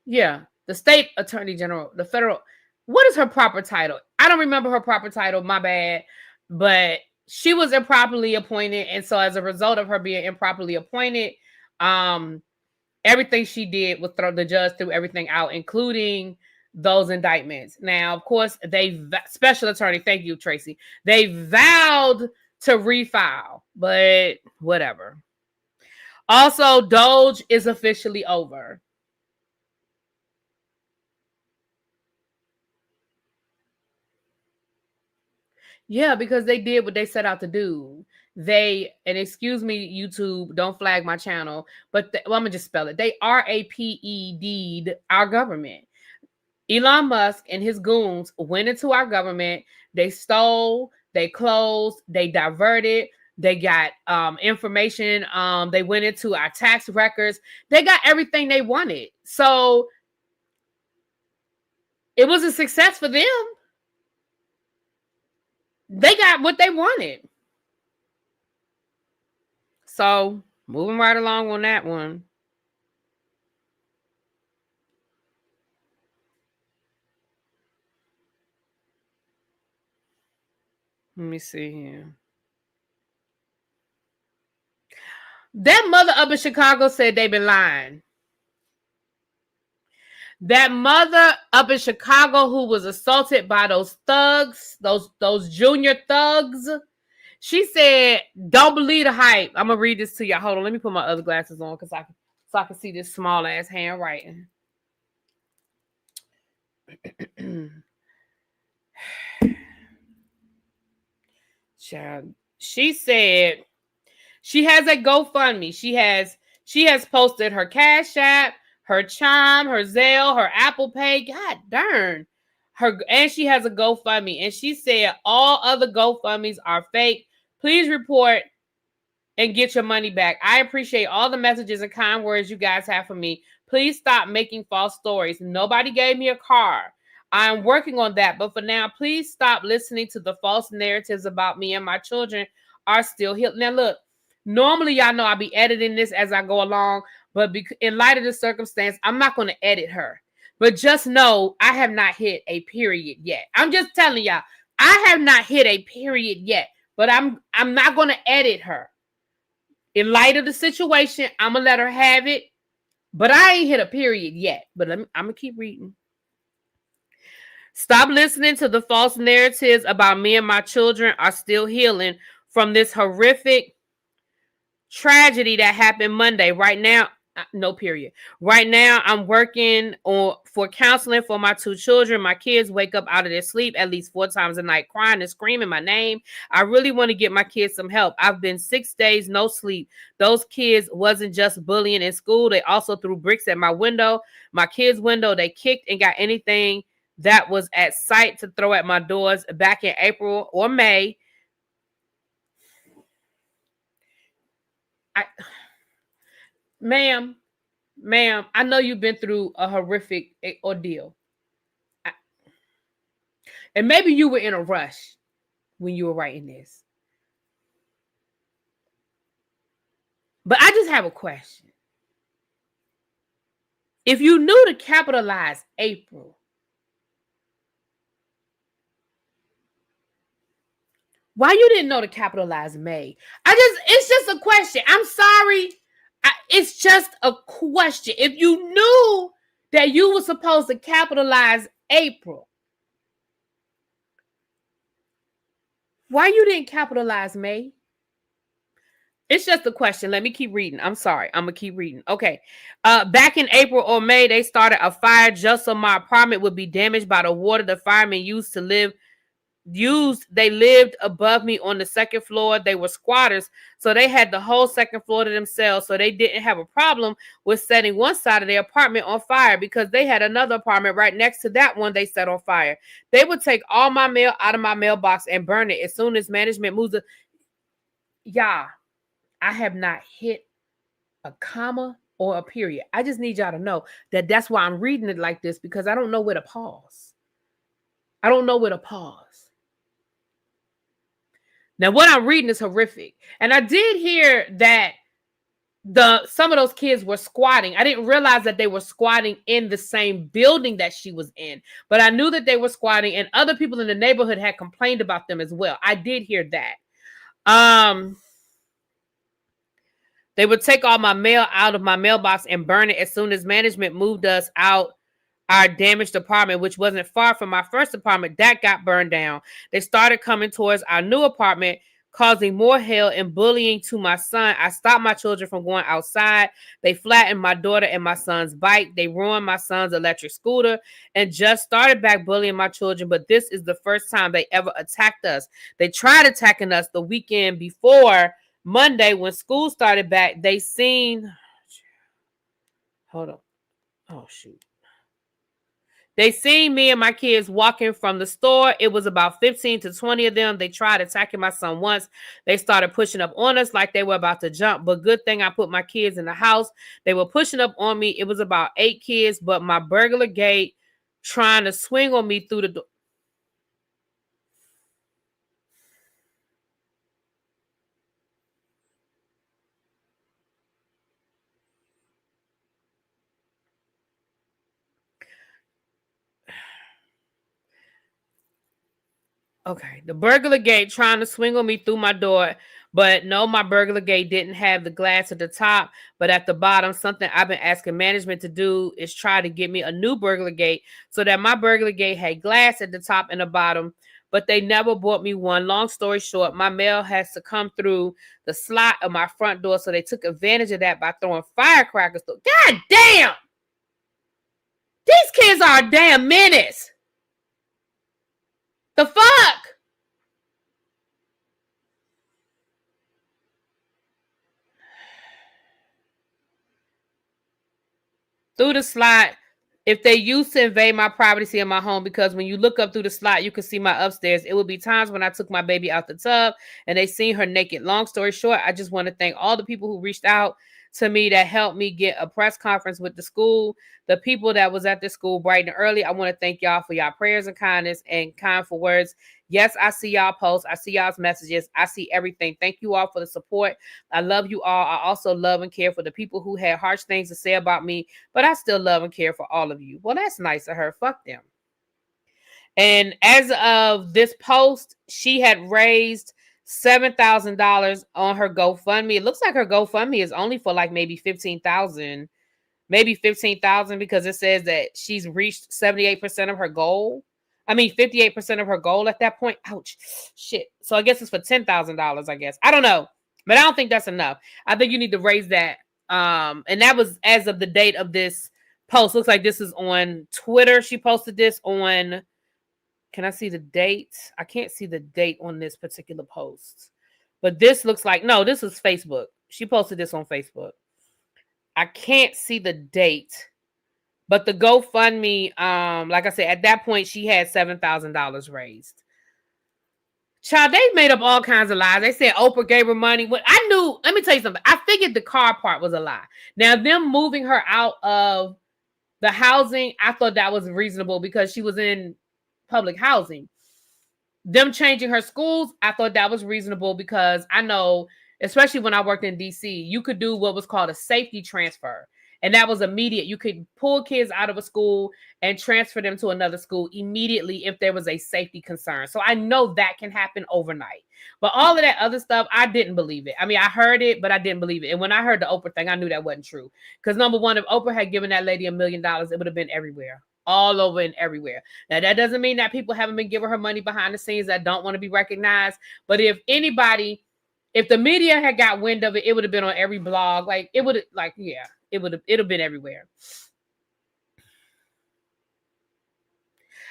A: Yeah, the state attorney general, the federal. What is her proper title? I don't remember her proper title. My bad, but she was improperly appointed, and so as a result of her being improperly appointed, everything she did was the judge threw everything out, including those indictments. Now, of course, special attorney, thank you, Tracy. They vowed to refile, but whatever. Also, Doge is officially over. Yeah, because they did what they set out to do. And excuse me, YouTube, don't flag my channel, but I'm gonna just spell it. They RAPED'd our government. Elon Musk and his goons went into our government. They stole, they closed, they diverted, they got information. They went into our tax records. They got everything they wanted. So it was a success for them. They got what they wanted. So moving right along on that one. Let me see here. That mother up in Chicago said they've been lying. That mother up in Chicago who was assaulted by those thugs, those junior thugs, she said, "Don't believe the hype." I'm gonna read this to y'all. Hold on, let me put my other glasses on so I can see this small ass handwriting. Child, she said she has a GoFundMe. She has posted her Cash App, her Chime, her Zelle, her Apple Pay. God darn. And she has a GoFundMe. And she said all other GoFundMes are fake. Please report and get your money back. I appreciate all the messages and kind words you guys have for me. Please stop making false stories. Nobody gave me a car. I'm working on that. But for now, please stop listening to the false narratives about me and my children are still healed. Now, look, normally, y'all know I'll be editing this as I go along. But in light of the circumstance, I'm not going to edit her. But just know I have not hit a period yet. I'm just telling y'all, I have not hit a period yet. But I'm not going to edit her. In light of the situation, I'm going to let her have it. But I ain't hit a period yet. But I'm going to keep reading. Stop listening to the false narratives about me and my children are still healing from this horrific tragedy that happened Monday. Right now, no period. Right now, I'm working for counseling for my 2 children. My kids wake up out of their sleep at least 4 times a night, crying and screaming my name. I really want to get my kids some help. I've been 6 days, no sleep. Those kids wasn't just bullying in school. They also threw bricks at my window, my kids' window. They kicked and got anything that was at sight to throw at my doors back in April or May. Ma'am, I know you've been through a horrific ordeal. And maybe you were in a rush when you were writing this. But I just have a question. If you knew to capitalize April, why you didn't know to capitalize May? It's just a question. I'm sorry. It's just a question. If you knew that you were supposed to capitalize April, why you didn't capitalize May? It's just a question. Let me keep reading. I'm sorry. I'm going to keep reading. Okay. Back in April or May, they started a fire just so my apartment would be damaged by the water the firemen used to live they lived above me on the second floor. They were squatters, so they had the whole second floor to themselves, so they didn't have a problem with setting one side of their apartment on fire because they had another apartment right next to that one they set on fire. They would take all my mail out of my mailbox and burn it as soon as management moves it. Yeah, I have not hit a comma or a period. I just need y'all to know that that's why I'm reading it like this, because I don't know where to pause. I don't know where to pause. Now, what I'm reading is horrific. And I did hear that some of those kids were squatting. I didn't realize that they were squatting in the same building that she was in, but I knew that they were squatting, and other people in the neighborhood had complained about them as well. I did hear that. They would take all my mail out of my mailbox and burn it as soon as management moved us out our damaged apartment, which wasn't far from my first apartment that got burned down. They started coming towards our new apartment, causing more hell and bullying to my son. I stopped my children from going outside. They flattened my daughter and my son's bike. They ruined my son's electric scooter and just started back bullying my children. But this is the first time they ever attacked us. They tried attacking us the weekend before Monday when school started back. They seen... Hold on. Oh, shoot. They seen me and my kids walking from the store. It was about 15 to 20 of them. They tried attacking my son once. They started pushing up on us like they were about to jump. But good thing I put my kids in the house. They were pushing up on me. It was about 8 kids, but my burglar gate trying to swing on me through the door. Okay, the burglar gate trying to swing on me through my door, but no, my burglar gate didn't have the glass at the top, but at the bottom. Something I've been asking management to do is try to get me a new burglar gate so that my burglar gate had glass at the top and the bottom, but they never bought me one. Long story short, my mail has to come through the slot of my front door, so they took advantage of that by throwing firecrackers through. God damn! These kids are a damn menace. The fuck? Through the slot, if they used to invade my privacy in my home, because when you look up through the slot, you can see my upstairs. It would be times when I took my baby out the tub and they seen her naked. Long story short, I just want to thank all the people who reached out to me that helped me get a press conference with the school. The people that was at the school bright and early, I want to thank y'all for y'all prayers and kindness and kindful words. Yes, I see y'all posts. I see y'all's messages. I see everything. Thank you all for the support. I love you all. I also love and care for the people who had harsh things to say about me, but I still love and care for all of you. Well, that's nice of her. Fuck them. And as of this post, she had raised $7,000 on her GoFundMe. It looks like her GoFundMe is only for like maybe 15,000, because it says that she's reached 78% of her goal. I mean, 58% of her goal at that point. Ouch. Shit. So I guess it's for $10,000, I guess. I don't know. But I don't think that's enough. I think you need to raise that. And that was as of the date of this post. Looks like this is on Twitter. She posted this on... Can I see the date? I can't see the date on this particular post. But this looks like... No, this is Facebook. She posted this on Facebook. I can't see the date. But the GoFundMe, like I said, at that point, she had $7,000 raised. Child, they made up all kinds of lies. They said Oprah gave her money. What I knew, let me tell you something. I figured the car part was a lie. Now, them moving her out of the housing, I thought that was reasonable because she was in public housing. Them changing her schools, I thought that was reasonable because I know, especially when I worked in DC, you could do what was called a safety transfer. And that was immediate. You could pull kids out of a school and transfer them to another school immediately if there was a safety concern. So I know that can happen overnight. But all of that other stuff, I didn't believe it. I mean, I heard it, but I didn't believe it. And when I heard the Oprah thing, I knew that wasn't true. Because number one, if Oprah had given that lady $1 million, it would have been everywhere. All over and everywhere. Now, that doesn't mean that people haven't been giving her money behind the scenes that don't want to be recognized. But if the media had got wind of it, it would have been on every blog. Like, it would have, like, yeah. It would have been everywhere.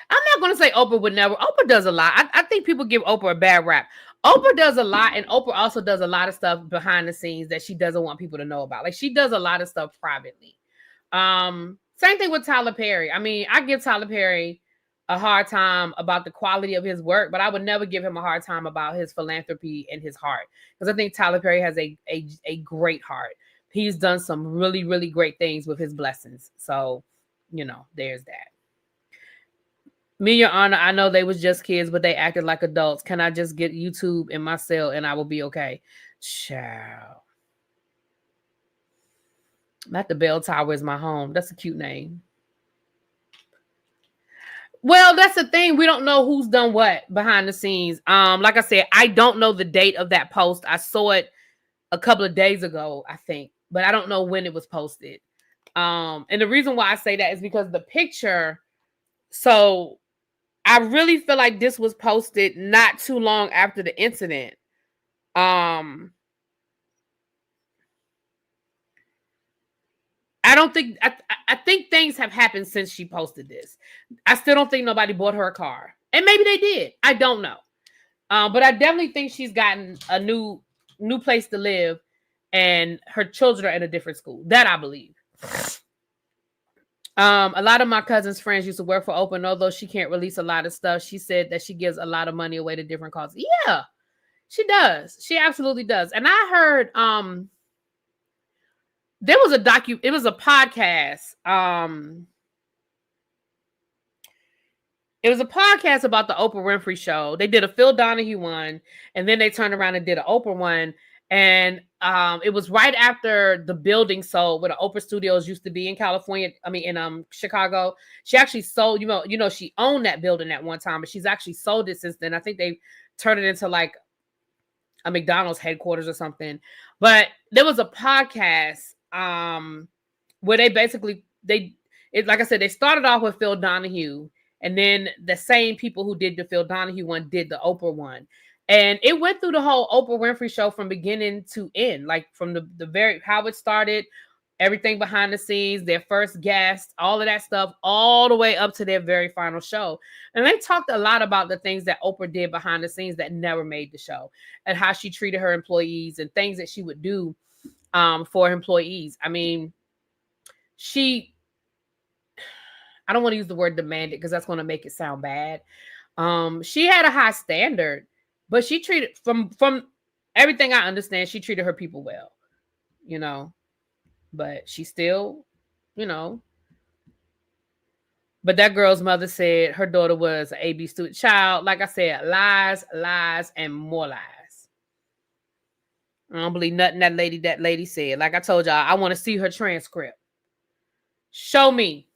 A: I'm not going to say Oprah would never. Oprah does a lot. I think people give Oprah a bad rap. Oprah does a lot, and Oprah also does a lot of stuff behind the scenes that she doesn't want people to know about. Like, she does a lot of stuff privately. Same thing with Tyler Perry. I mean, I give Tyler Perry a hard time about the quality of his work, but I would never give him a hard time about his philanthropy and his heart, because I think Tyler Perry has a great heart. He's done some really, really great things with his blessings. So, there's that. Me, Your Honor, I know they was just kids, but they acted like adults. Can I just get YouTube in my cell and I will be okay? Ciao. Not the Bell Tower is my home. That's a cute name. Well, that's the thing. We don't know who's done what behind the scenes. Like I said, I don't know the date of that post. I saw it a couple of days ago, I think, but I don't know when it was posted. And the reason why I say that is because the picture. So I really feel like this was posted not too long after the incident. I don't think I think things have happened since she posted this. I still don't think nobody bought her a car. And maybe they did. I don't know. But I definitely think she's gotten a new place to live, and her children are in a different school. That I believe. A lot of my cousin's friends used to work for Oprah, although she can't release a lot of stuff. She said that she gives a lot of money away to different causes. Yeah, she does. She absolutely does. And I heard there was it was a podcast. It was a podcast about the Oprah Winfrey Show. They did a Phil Donahue one, and then they turned around and did an Oprah one. And it was right after the building sold, where the Oprah Studios used to be in California. I mean, in Chicago. She actually sold. She owned that building at one time, but she's actually sold it since then. I think they turned it into like a McDonald's headquarters or something. But there was a podcast where they basically like I said, they started off with Phil Donahue, and then the same people who did the Phil Donahue one did the Oprah one. And it went through the whole Oprah Winfrey Show from beginning to end, like from the very, how it started, everything behind the scenes, their first guest, all of that stuff, all the way up to their very final show. And they talked a lot about the things that Oprah did behind the scenes that never made the show, and how she treated her employees and things that she would do for employees. I mean, I don't want to use the word demanded because that's going to make it sound bad. She had a high standard, but she treated, from everything I understand, she treated her people well, but she still, but that girl's mother said her daughter was an AB student. Child, like I said, lies, and more lies. I don't believe nothing that lady said. Like I told y'all, I want to see her transcript. Show me.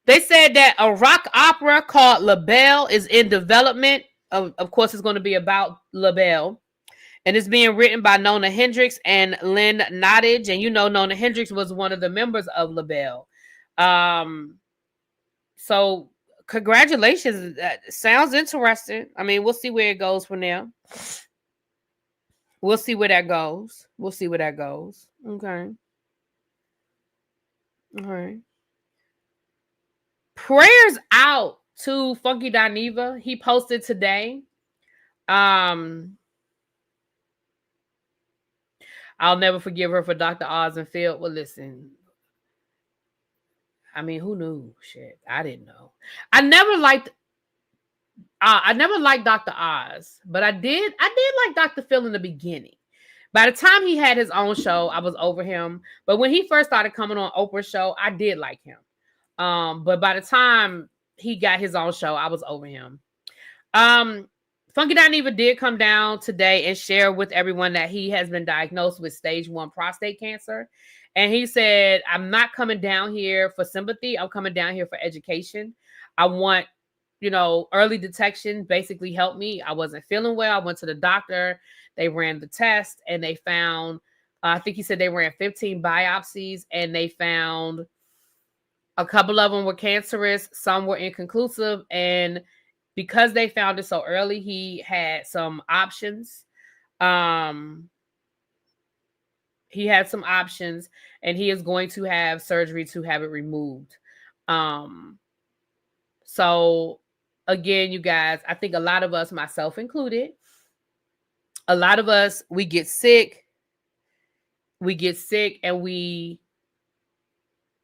A: They said that a rock opera called La Belle is in development. Of course, it's going to be about La Belle. And it's being written by Nona Hendrix and Lynn Nottage. And Nona Hendrix was one of the members of La Belle. So congratulations. That sounds interesting. I mean, we'll see where it goes from there. We'll see where that goes. Okay. All right. Prayers out to Funky Dineva. He posted today. I'll never forgive her for Dr. Oz and Phil. Well, listen. I mean, who knew? Shit, I didn't know. I never liked Dr. Oz, but I did like Dr. Phil in the beginning. By the time he had his own show, I was over him. But when he first started coming on Oprah's show, I did like him. But by the time he got his own show, I was over him. Funky Dineva did come down today and share with everyone that he has been diagnosed with stage 1 prostate cancer. And he said, I'm not coming down here for sympathy. I'm coming down here for education. I want, early detection basically helped me. I wasn't feeling well. I went to the doctor. They ran the test and they found, I think he said they ran 15 biopsies and they found a couple of them were cancerous. Some were inconclusive. And because they found it so early, he had some options. He had some options and he is going to have surgery to have it removed. So again, you guys, I think a lot of us, myself included, a lot of us, we get sick and we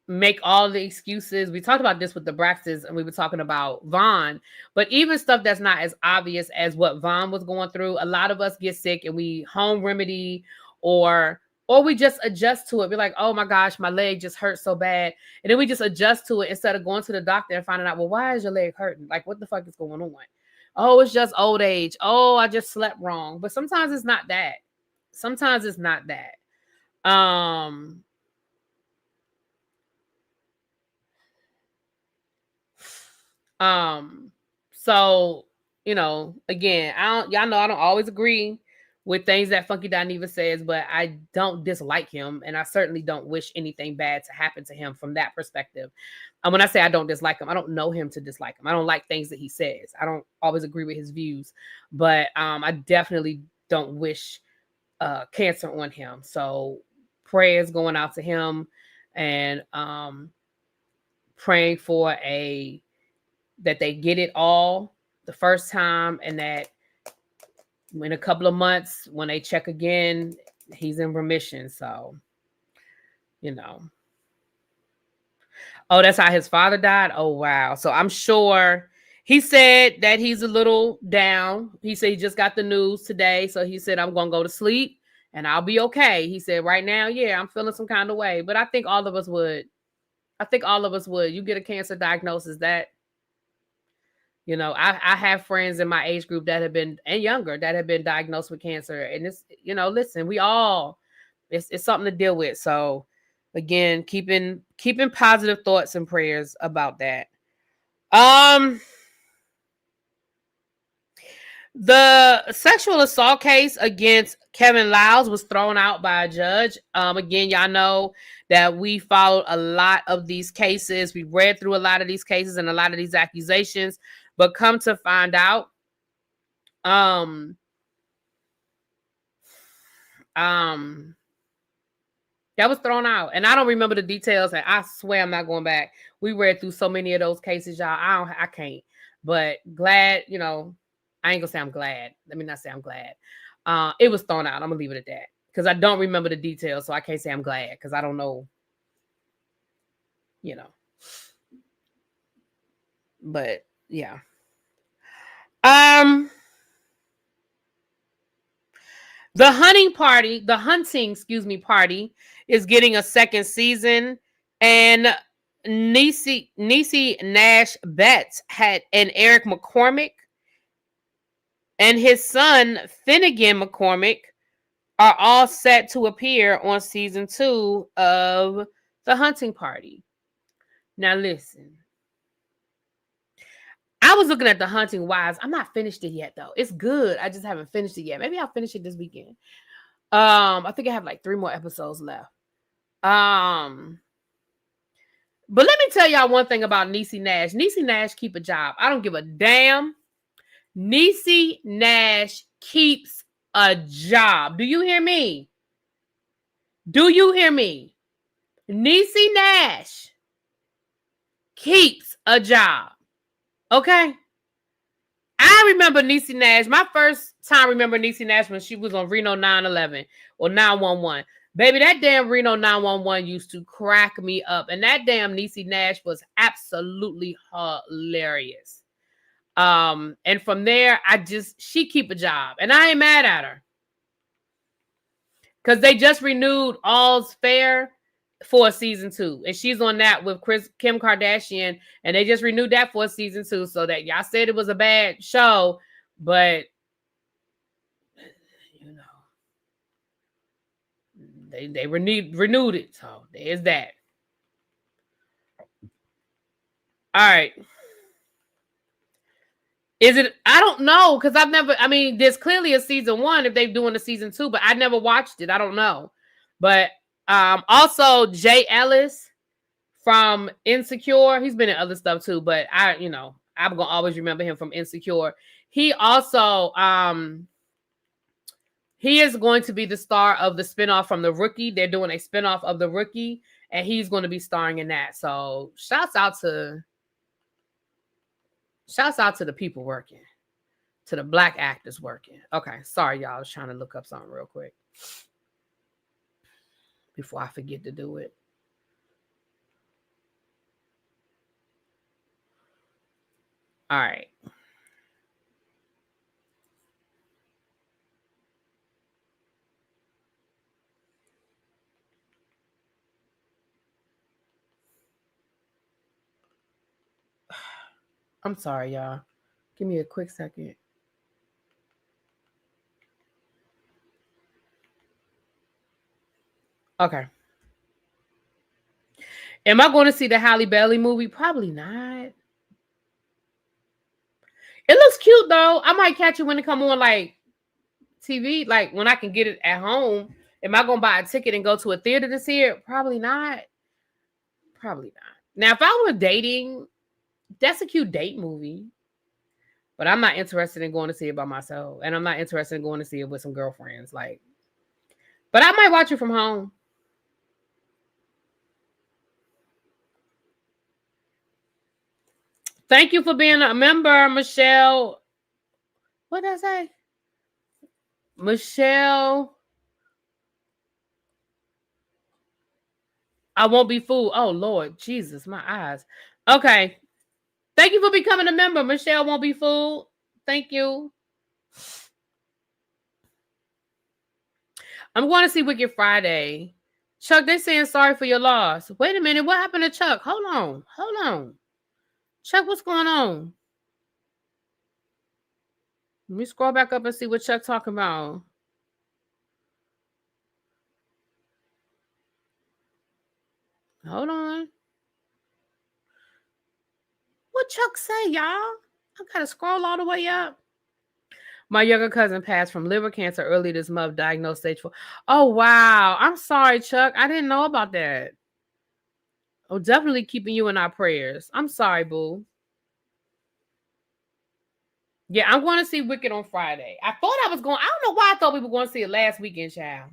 A: make all the excuses. We talked about this with the Braxtons and we were talking about Vaughn, but even stuff that's not as obvious as what Vaughn was going through, a lot of us get sick and we home remedy or we just adjust to it. We're like, oh my gosh, my leg just hurts so bad. And then we just adjust to it instead of going to the doctor and finding out, well, why is your leg hurting? Like, what the fuck is going on? Oh, it's just old age. Oh, I just slept wrong. But sometimes it's not that. Sometimes it's not that. So, you know, again, y'all know I don't always agree with things that Funky Dineva says, but I don't dislike him, and I certainly don't wish anything bad to happen to him from that perspective. And when I say I don't dislike him, I don't know him to dislike him. I don't like things that he says. I don't always agree with his views, but I definitely don't wish cancer on him. So prayers going out to him, and praying for that they get it all the first time, and that in a couple of months when they check again, he's in remission. So, you know. Oh, that's how his father died? Oh, wow. So I'm sure he said that he's a little down. He said he just got the news today. So he said, I'm going to go to sleep and I'll be okay. He said right now, yeah, I'm feeling some kind of way. But I think all of us would. You get a cancer diagnosis that, you know, I have friends in my age group that have been, and younger, that have been diagnosed with cancer. And it's, you know, listen, it's something to deal with. So again, keeping positive thoughts and prayers about that. The sexual assault case against Kevin Liles was thrown out by a judge. Again, y'all know that we followed a lot of these cases. We read through a lot of these cases and a lot of these accusations, but come to find out, that was thrown out. And I don't remember the details, and I swear I'm not going back. We read through so many of those cases, y'all. I can't. But glad, you know, I ain't gonna say I'm glad. Let me not say I'm glad. It was thrown out. I'm gonna leave it at that. Because I don't remember the details, so I can't say I'm glad because I don't know, you know. But yeah. The hunting party is getting a second season, and Niecy Nash Betts and Eric McCormick and his son Finnegan McCormick are all set to appear on season 2 of The Hunting Party. Now listen, I was looking at The Hunting Wives. I'm not finished it yet though. It's good. I just haven't finished it yet. Maybe I'll finish it this weekend. I think I have like 3 more episodes left. But let me tell y'all one thing about Niecy Nash. Niecy Nash keep a job. I don't give a damn. Niecy Nash keeps a job. Do you hear me? Do you hear me? Niecy Nash keeps a job. Okay? I remember Niecy Nash. My first time remember Niecy Nash when she was on Reno 911 or 911. Baby, that damn Reno 911 used to crack me up. And that damn Niecy Nash was absolutely hilarious. And from there, she keep a job. And I ain't mad at her. Because they just renewed All's Fair for season 2. And she's on that with Kim Kardashian. And they just renewed that for season 2. So that y'all said it was a bad show. But, you know, they renewed it. So there's that. All right. Is it? I don't know, because there's clearly a season 1 if they're doing a season 2, but I never watched it. I don't know. But also Jay Ellis from Insecure. He's been in other stuff too, but I'm gonna always remember him from Insecure. He also he is going to be the star of the spinoff from The Rookie. They're doing a spinoff of The Rookie, and he's going to be starring in that. So shouts out to the people working, to the black actors working. Okay, sorry y'all, I was trying to look up something real quick before I forget to do it. All right. I'm sorry, y'all. Give me a quick second. Okay. Am I going to see the Halle Bailey movie? Probably not. It looks cute though. I might catch it when it come on like TV, like when I can get it at home. Am I gonna buy a ticket and go to a theater to see it? Probably not. Probably not. Now, if I were dating, that's a cute date movie. But I'm not interested in going to see it by myself. And I'm not interested in going to see it with some girlfriends. Like, but I might watch it from home. Thank you for being a member, Michelle. What did I say? Michelle. I won't be fooled. Oh, Lord. Jesus, my eyes. Okay. Thank you for becoming a member. Michelle won't be fooled. Thank you. I'm going to see Wicked Friday. Chuck, they're saying sorry for your loss. Wait a minute. What happened to Chuck? Hold on. Hold on. Chuck, what's going on? Let me scroll back up and see what Chuck talking about. Hold on. What Chuck say, y'all? I gotta scroll all the way up. My younger cousin passed from liver cancer early this month, diagnosed stage 4. Oh, wow. I'm sorry, Chuck. I didn't know about that. Oh, definitely keeping you in our prayers. I'm sorry, boo. Yeah, I'm going to see Wicked on Friday. I thought I was going. I don't know why I thought we were going to see it last weekend, child.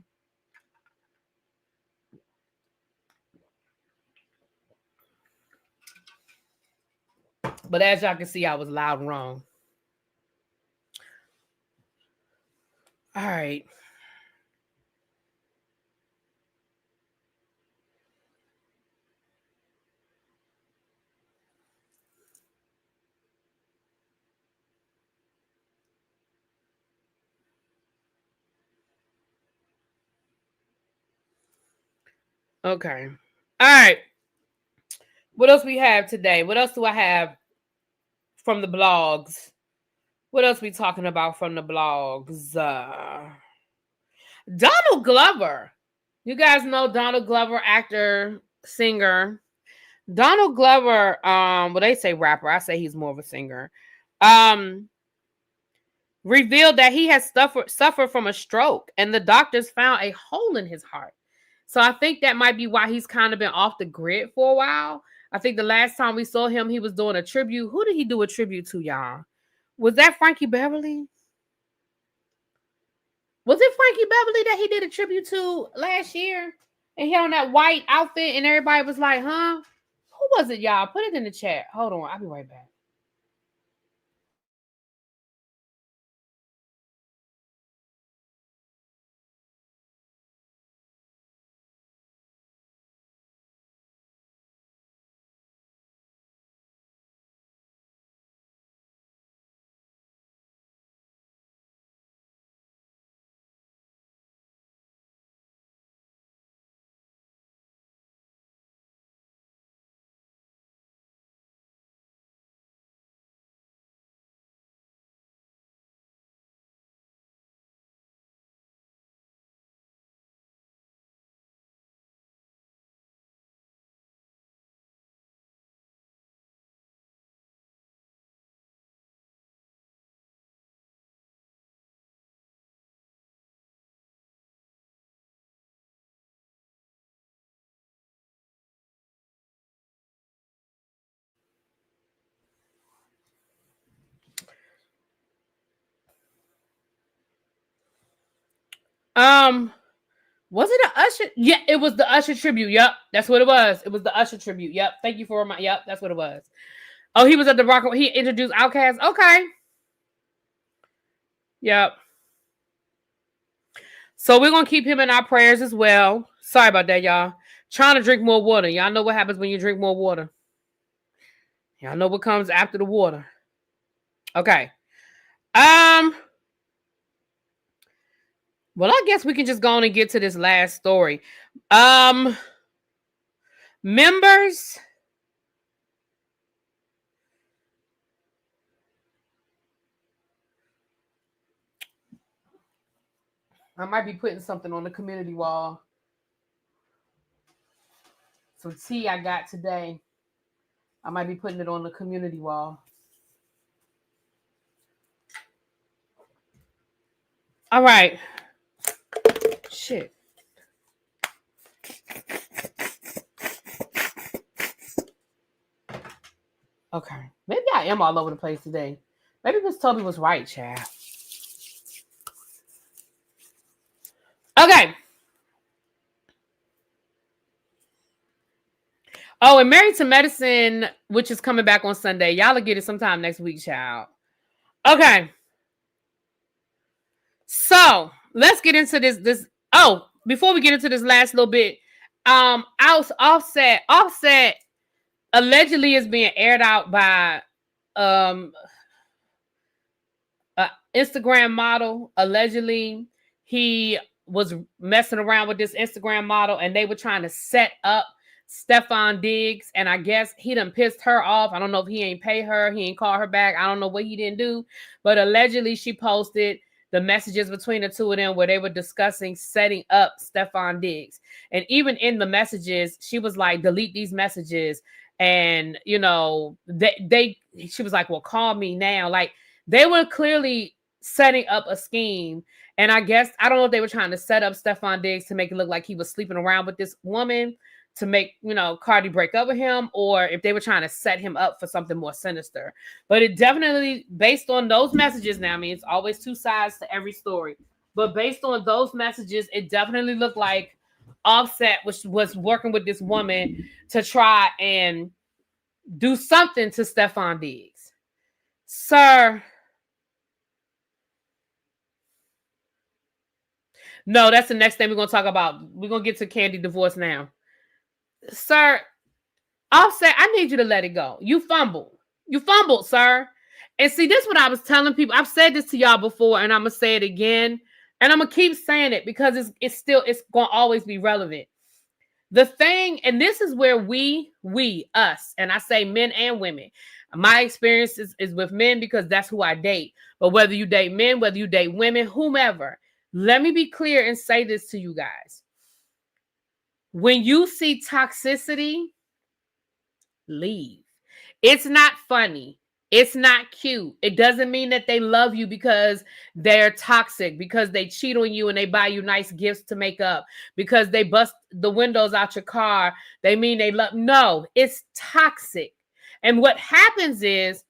A: But as y'all can see, I was loud and wrong. All right. Okay. All right. What else we have today? What else do I have from the blogs? What else we talking about from the blogs? Donald Glover. You guys know Donald Glover, actor, singer. Donald Glover, well, they say rapper. I say he's more of a singer. Revealed that he has suffered from a stroke, and the doctors found a hole in his heart. So I think that might be why he's kind of been off the grid for a while. I think the last time we saw him, he was doing a tribute. Who did he do a tribute to, y'all? Was that Frankie Beverly? Was it Frankie Beverly that he did a tribute to last year? And he had on that white outfit, and everybody was like, huh? Who was it, y'all? Put it in the chat. Hold on. I'll be right back. Um, Was it an Usher? Yeah, it was the Usher tribute. Yep, that's what it was. It was the Usher tribute. Yep, thank you for my. Yep, that's what it was. Oh, he was at the Rock. He introduced Outkast. Okay. Yep. So we're gonna keep him in our prayers as well. Sorry about that, y'all. Trying to drink more water. Y'all know what happens when you drink more water. Y'all know what comes after the water. Okay. Well, I guess we can just go on and get to this last story. Members. I might be putting something on the community wall. Some tea I got today. I might be putting it on the community wall. All right. Shit. Okay. Maybe I am all over the place today. Maybe Miss Toby was right, Chad. Okay. Oh, and Married to Medicine, which is coming back on Sunday. Y'all will get it sometime next week, child. Okay. So let's get into this. Oh, before we get into this last little bit, Offset allegedly is being aired out by Instagram model. Allegedly, he was messing around with this Instagram model, and they were trying to set up Stefan Diggs, and I guess he done pissed her off. I don't know if he ain't pay her, he ain't call her back. I don't know what he didn't do, but allegedly she posted the messages between the two of them where they were discussing setting up Stefan Diggs. And even in the messages, she was like, delete these messages. And, you know, she was like, well, call me now. Like, they were clearly setting up a scheme. And I guess, I don't know if they were trying to set up Stefan Diggs to make it look like he was sleeping around with this woman to make, you know, Cardi break up with him, or if they were trying to set him up for something more sinister. But it definitely, based on those messages now, I mean, it's always two sides to every story. But based on those messages, it definitely looked like Offset was working with this woman to try and do something to Stefan Diggs. Sir. No, that's the next thing we're going to talk about. We're going to get to Kandi divorce now. Sir, Offset, I need you to let it go. You fumbled. You fumbled, sir. And see, this is what I was telling people. I've said this to y'all before, and I'm going to say it again. And I'm going to keep saying it because it's going to always be relevant. The thing, and this is where us, and I say men and women. My experience is with men because that's who I date. But whether you date men, whether you date women, whomever, let me be clear and say this to you guys. When you see toxicity, leave. It's not funny. It's not cute. It doesn't mean that they love you because they're toxic, because they cheat on you and they buy you nice gifts to make up, because they bust the windows out your car. They mean they love. No, it's toxic. And what happens is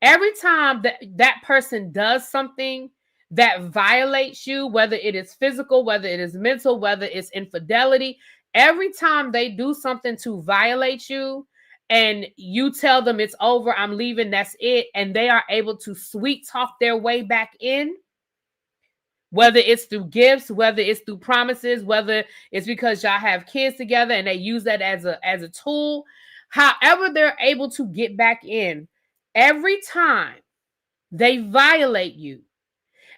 A: every time that person does something that violates you, whether it is physical, whether it is mental, whether it's infidelity, every time they do something to violate you, and you tell them it's over, I'm leaving, that's it, and they are able to sweet talk their way back in, whether it's through gifts, whether it's through promises, whether it's because y'all have kids together and they use that as a tool, however they're able to get back in, every time they violate you,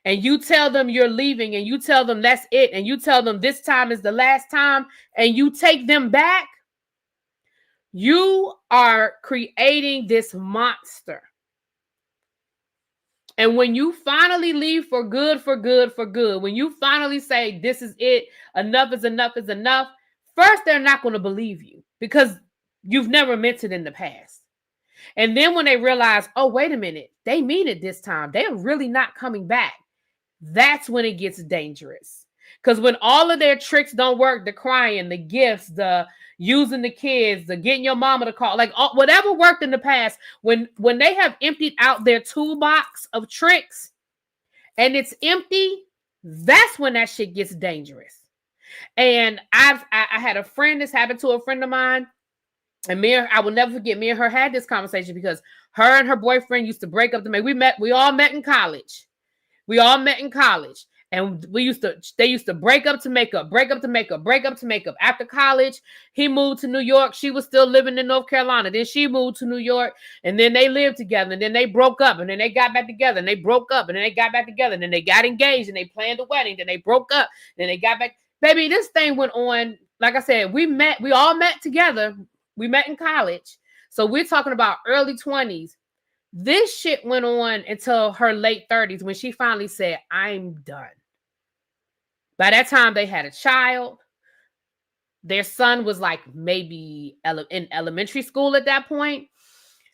A: and you tell them you're leaving, and you tell them that's it, and you tell them this time is the last time, and you take them back, you are creating this monster. And when you finally leave for good, when you finally say, this is it, enough is enough, first, they're not going to believe you because you've never meant it in the past. And then when they realize, oh, wait a minute, they mean it this time, they're really not coming back, that's when it gets dangerous. Because when all of their tricks don't work, the crying, the gifts, the using the kids, the getting your mama to call, like whatever worked in the past, when they have emptied out their toolbox of tricks and it's empty, that's when that shit gets dangerous. And I had a friend, this happened to a friend of mine. And I will never forget, me and her had this conversation because her and her boyfriend used to break up to make. We all met in college. We all met in college. And they used to break up to make up, break up to make up, break up to make up. After college, he moved to New York. She was still living in North Carolina. Then she moved to New York, and then they lived together. And then they broke up, and then they got back together, and they broke up, and then they got back together, and then they got engaged, and they planned a wedding. Then they broke up, then they got back. Baby, this thing went on. Like I said, we all met together. We met in college. So we're talking about early 20s. This shit went on until her late 30s when she finally said, I'm done. By that time, they had a child. Their son was like maybe in elementary school at that point.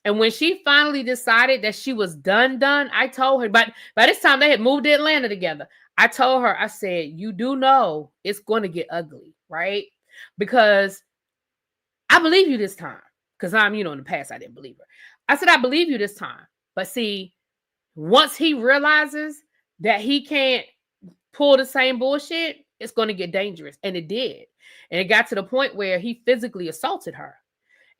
A: And when she finally decided that she was done, I told her, but by this time they had moved to Atlanta together. I told her, I said, you do know it's going to get ugly, right? Because I believe you this time. Because in the past, I didn't believe her. I said, I believe you this time. But see, once he realizes that he can't pull the same bullshit, it's going to get dangerous. And it did. And it got to the point where he physically assaulted her.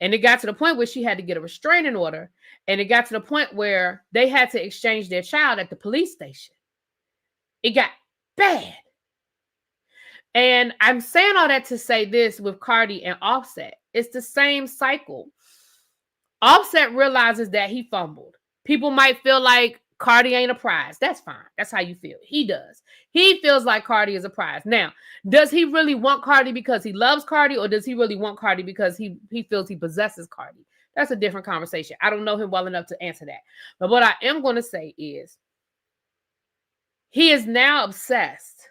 A: And it got to the point where she had to get a restraining order. And it got to the point where they had to exchange their child at the police station. It got bad. And I'm saying all that to say this with Cardi and Offset. It's the same cycle. Offset realizes that he fumbled. People might feel like Cardi ain't a prize. That's fine. That's how you feel. He does. He feels like Cardi is a prize. Now, does he really want Cardi because he loves Cardi, or does he really want Cardi because he feels he possesses Cardi? That's a different conversation. I don't know him well enough to answer that. But what I am going to say is he is now obsessed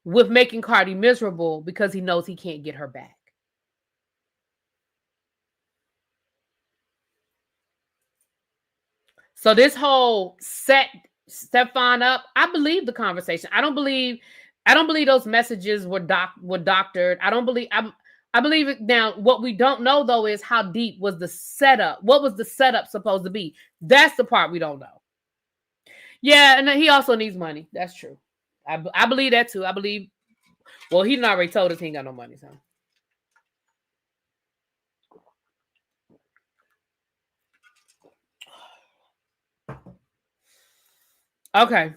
A: with making Cardi miserable because he knows he can't get her back. So this whole set Stefan up, I believe the conversation. I don't believe those messages were doctored. I believe it. Now, what we don't know though is how deep was the setup. What was the setup supposed to be? That's the part we don't know. Yeah, and he also needs money. That's true. I believe that too. I believe. Well, he already told us he ain't got no money, so. Okay.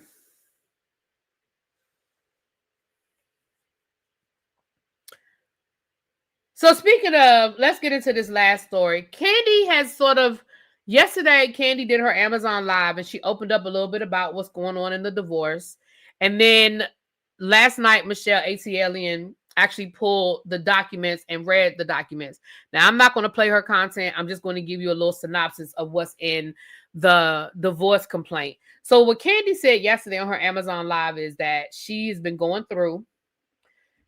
A: So speaking of, let's get into this last story. Kandi has yesterday, Kandi did her Amazon Live and she opened up a little bit about what's going on in the divorce. And then last night, Michelle ATLian actually pulled the documents and read the documents. Now, I'm not going to play her content. I'm just going to give you a little synopsis of what's in the divorce complaint. So what Kandi said yesterday on her Amazon Live is that she's been going through,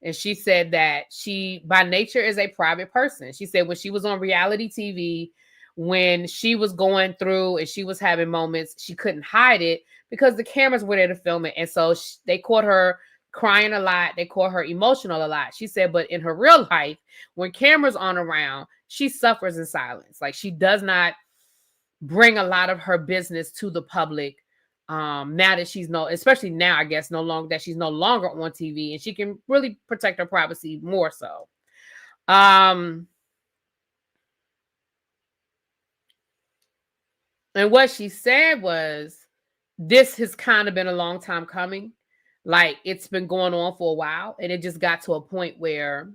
A: and she said that she, by nature, is a private person. She said when she was on reality TV, when she was going through and she was having moments, she couldn't hide it because the cameras were there to film it. And so they caught her crying a lot. They caught her emotional a lot. She said, but in her real life, when cameras aren't around, she suffers in silence. Like, she does not bring a lot of her business to the public. Now that especially now, I guess, that she's no longer on TV, and she can really protect her privacy more so. And what she said was, this has kind of been a long time coming. Like, it's been going on for a while, and it just got to a point where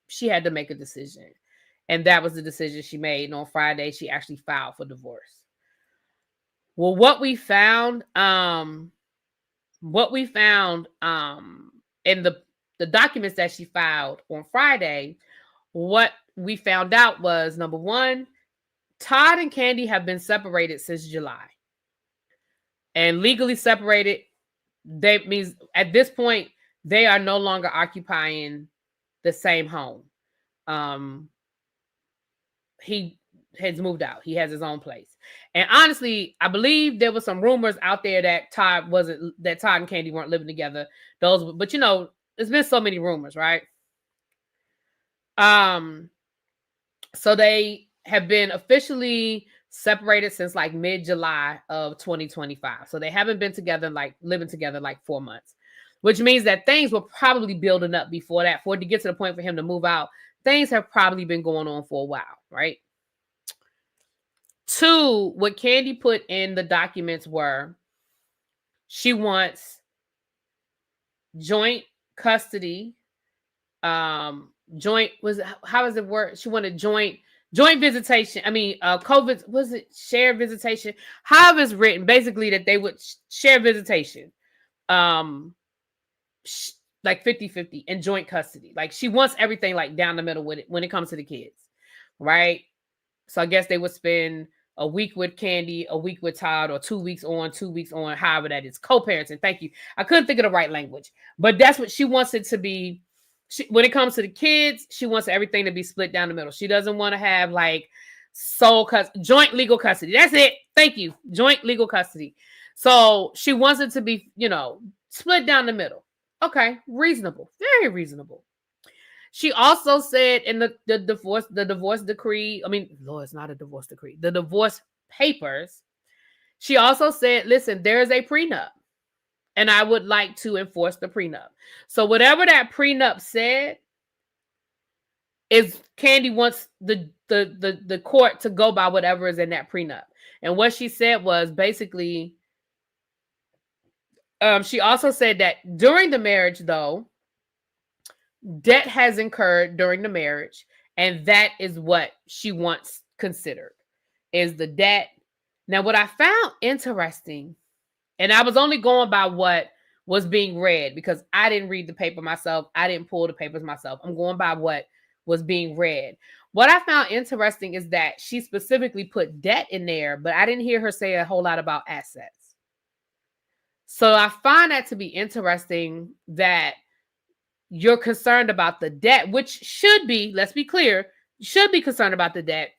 A: she had to make a decision. And that was the decision she made. And on Friday, she actually filed for divorce. Well, what we found in the documents that she filed on Friday, what we found out was, number one, Todd and Kandi have been separated since July. And legally separated, that means at this point, they are no longer occupying the same home. He has moved out. He has his own place. And honestly, I believe there were some rumors out there that Todd and Kandi weren't living together. But there's been so many rumors, right? So they have been officially separated since like mid-July of 2025. So they haven't been together, like living together, like 4 months. which means that things were probably building up before that, for it to get to the point for him to move out. Things have probably been going on for a while, right? 2, what Kandi put in the documents were she wants joint custody, joint was how does it work? She wanted joint visitation. I mean, COVID, was it shared visitation? How it's written, basically that they would share visitation, like 50-50 and joint custody. Like she wants everything like down the middle with it when it comes to the kids, right? So I guess they would spend a week with Kandi, a week with Todd, or 2 weeks on, 2 weeks on, however that is. Co-parenting. Thank you. I couldn't think of the right language, but that's what she wants it to be. When it comes to the kids, she wants everything to be split down the middle. She doesn't want to have like joint legal custody. That's it. Thank you. Joint legal custody. So she wants it to be, split down the middle. Okay. Reasonable. Very reasonable. She also said in the divorce decree, it's not a divorce decree, the divorce papers, she also said, listen, there is a prenup and I would like to enforce the prenup. So whatever that prenup said is Kandi wants the court to go by whatever is in that prenup. And what she said was basically, she also said that during the marriage, though, debt has incurred during the marriage, and that is what she wants considered, is the debt. Now, what I found interesting, and I was only going by what was being read because I didn't read the paper myself. I didn't pull the papers myself. I'm going by what was being read. What I found interesting is that she specifically put debt in there, but I didn't hear her say a whole lot about assets. So I find that to be interesting that you're concerned about the debt, which should be, let's be clear, you should be concerned about the debt.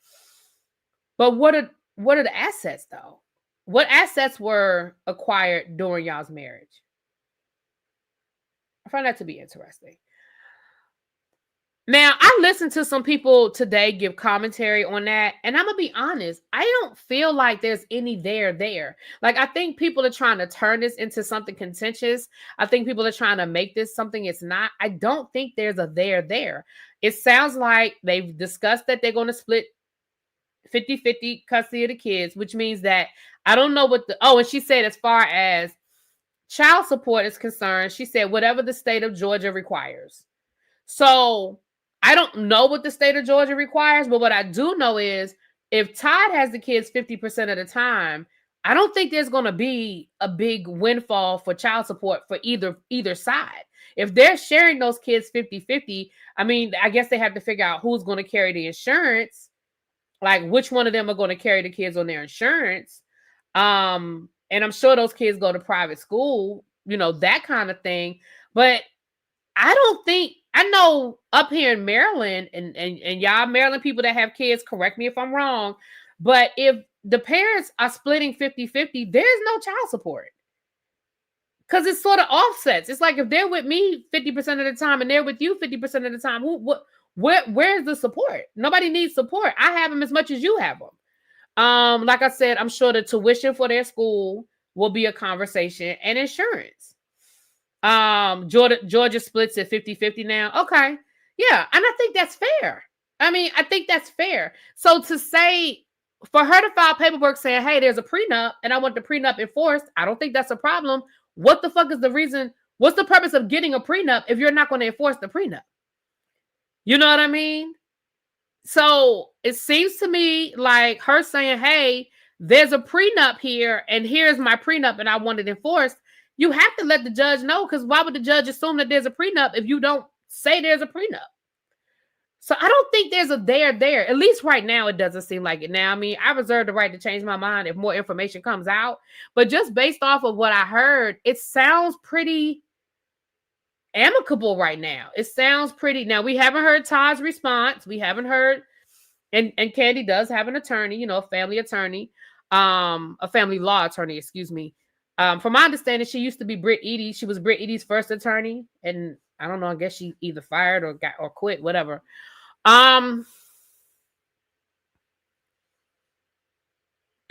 A: But what are the assets though? What assets were acquired during y'all's marriage? I find that to be interesting. Now, I listened to some people today give commentary on that, and I'm going to be honest, I don't feel like there's any there. Like, I think people are trying to turn this into something contentious. I think people are trying to make this something it's not. I don't think there's a there. It sounds like they've discussed that they're going to split 50-50 custody of the kids, which means that I don't know and she said as far as child support is concerned, she said whatever the state of Georgia requires. So I don't know what the state of Georgia requires, but what I do know is if Todd has the kids 50% of the time, I don't think there's going to be a big windfall for child support for either side. If they're sharing those kids 50-50, I guess they have to figure out who's going to carry the insurance, like which one of them are going to carry the kids on their insurance. And I'm sure those kids go to private school, that kind of thing. But I know up here in Maryland and y'all Maryland people that have kids, correct me if I'm wrong, but if the parents are splitting 50-50, there's no child support. Because it's sort of offsets. It's like if they're with me 50% of the time and they're with you 50% of the time, where's the support? Nobody needs support. I have them as much as you have them. Like I said, I'm sure the tuition for their school will be a conversation, and insurance. Georgia splits at 50-50 now. Okay. Yeah. And I think that's fair. I think that's fair. So to say, for her to file paperwork saying, hey, there's a prenup and I want the prenup enforced, I don't think that's a problem. What the fuck is the reason? What's the purpose of getting a prenup if you're not going to enforce the prenup? You know what I mean? So it seems to me like her saying, hey, there's a prenup here and here's my prenup and I want it enforced. You have to let the judge know, because why would the judge assume that there's a prenup if you don't say there's a prenup? So I don't think there's a there. At least right now, it doesn't seem like it. Now, I reserve the right to change my mind if more information comes out. But just based off of what I heard, it sounds pretty amicable right now. It sounds pretty. Now, we haven't heard Todd's response. We haven't heard, and Kandi does have an attorney, a family attorney, a family law attorney, excuse me. From my understanding, she used to be Britt Eady. She was Britt Eady's first attorney, and I don't know. I guess she either fired or quit, whatever.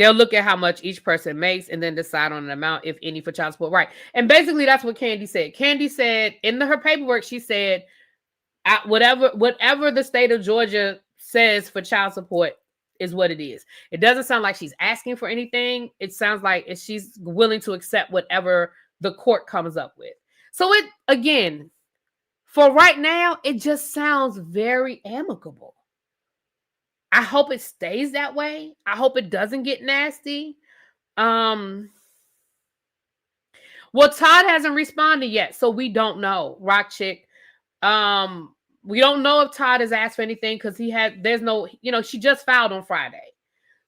A: They'll look at how much each person makes and then decide on an amount, if any, for child support. Right. And basically that's what Kandi said. Kandi said in her paperwork, she said, whatever the state of Georgia says for child support is what it is. It doesn't sound like she's asking for anything. It sounds like she's willing to accept whatever the court comes up with. So it, again, for right now, it just sounds very amicable. I hope it stays that way. I hope it doesn't get nasty. Well, Todd hasn't responded yet, so we don't know. Rock Chick. We don't know if Todd has asked for anything because there's no, she just filed on Friday.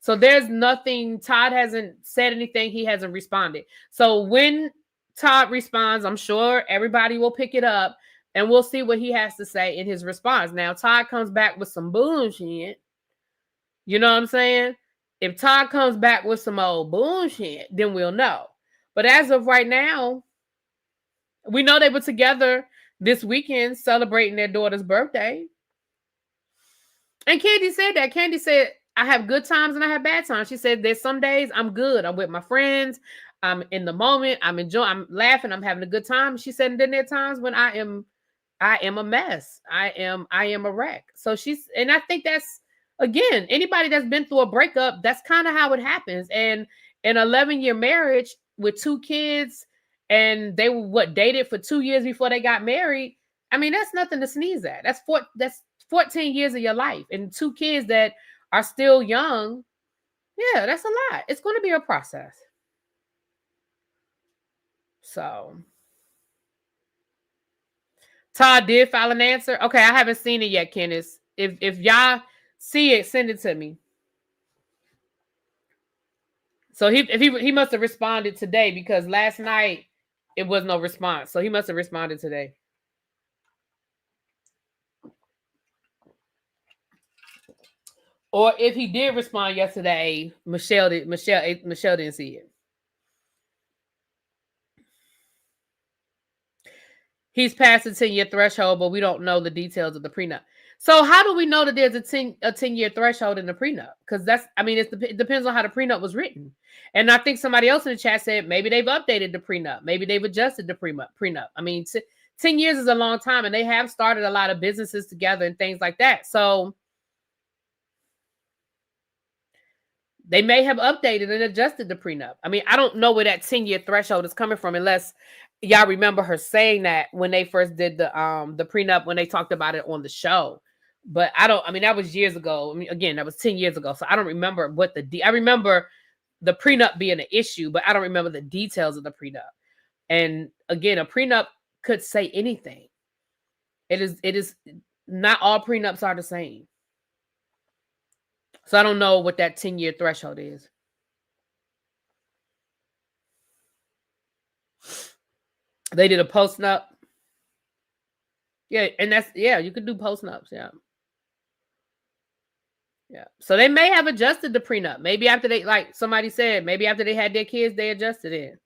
A: So there's nothing. Todd hasn't said anything. He hasn't responded. So when Todd responds, I'm sure everybody will pick it up and we'll see what he has to say in his response. Now, Todd comes back with some bullshit. You know what I'm saying? If Todd comes back with some old bullshit, then we'll know. But as of right now, we know they were together this weekend celebrating their daughter's birthday. And Kandi said that. Kandi said, I have good times and I have bad times. She said, there's some days I'm good. I'm with my friends. I'm in the moment. I'm enjoying. I'm laughing. I'm having a good time. She said, and then there are times when I am a mess. I am a wreck. So and I think that's, again, anybody that's been through a breakup, that's kind of how it happens. And an 11-year marriage with 2 kids, and they were dated for 2 years before they got married. I mean, that's nothing to sneeze at. That's 14 years of your life and 2 kids that are still young. Yeah, that's a lot. It's going to be a process. So Todd did file an answer. Okay, I haven't seen it yet, Kenneth. If y'all see it, send it to me. So he must have responded today because last night it was no response. So he must have responded today. Or if he did respond yesterday, Michelle didn't see it. He's past the 10-year threshold, but we don't know the details of the prenup. So how do we know that there's a 10-year threshold in the prenup? Because it depends on how the prenup was written. And I think somebody else in the chat said maybe they've updated the prenup. Maybe they've adjusted the prenup. I mean, 10 years is a long time, and they have started a lot of businesses together and things like that. So they may have updated and adjusted the prenup. I mean, I don't know where that 10-year threshold is coming from unless y'all remember her saying that when they first did the prenup, when they talked about it on the show. But that was years ago. I mean, again, that was 10 years ago. So I don't remember I remember the prenup being an issue, but I don't remember the details of the prenup. And again, a prenup could say anything. It is not all prenups are the same. So I don't know what that 10-year threshold is. They did a post-nup. Yeah, and you could do post-nups, yeah. Yeah. So they may have adjusted the prenup. Maybe after they, like somebody said, maybe after they had their kids, they adjusted it.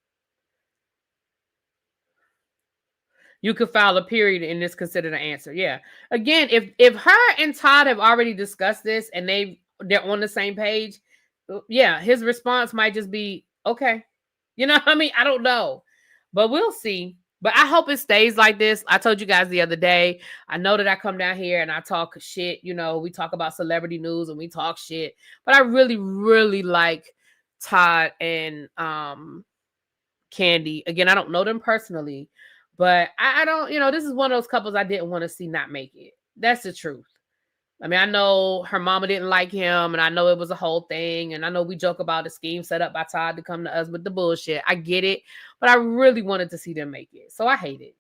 A: You could file a period and it's considered an answer. Yeah. Again, if her and Todd have already discussed this and they're on the same page, yeah, his response might just be, okay. You know what I mean? I don't know. But we'll see. But I hope it stays like this. I told you guys the other day, I know that I come down here and I talk shit. We talk about celebrity news and we talk shit. But I really, really like Todd and Kandi. Again, I don't know them personally. But I don't, this is one of those couples I didn't want to see not make it. That's the truth. I mean, I know her mama didn't like him, and I know it was a whole thing, and I know we joke about the scheme set up by Todd to come to us with the bullshit. I get it, but I really wanted to see them make it, so I hate it.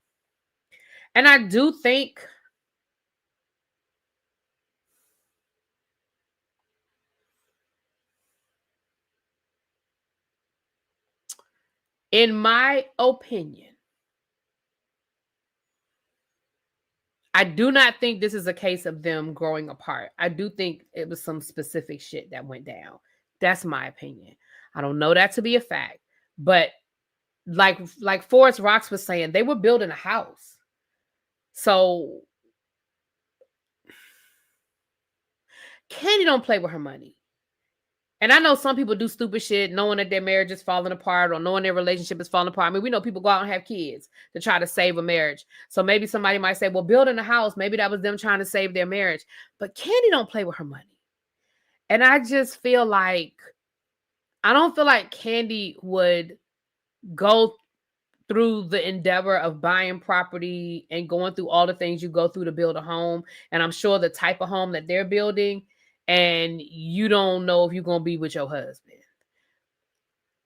A: And I do think in my opinion, I do not think this is a case of them growing apart. I do think it was some specific shit that went down. That's my opinion. I don't know that to be a fact. But like Forrest Rocks was saying, they were building a house. So Kandi don't play with her money. And I know some people do stupid shit knowing that their marriage is falling apart or knowing their relationship is falling apart. I mean, we know people go out and have kids to try to save a marriage. So maybe somebody might say, well, building a house, maybe that was them trying to save their marriage. But Kandi don't play with her money. And I just feel like, I don't feel like Kandi would go through the endeavor of buying property and going through all the things you go through to build a home. And I'm sure the type of home that they're building, and you don't know if you're going to be with your husband.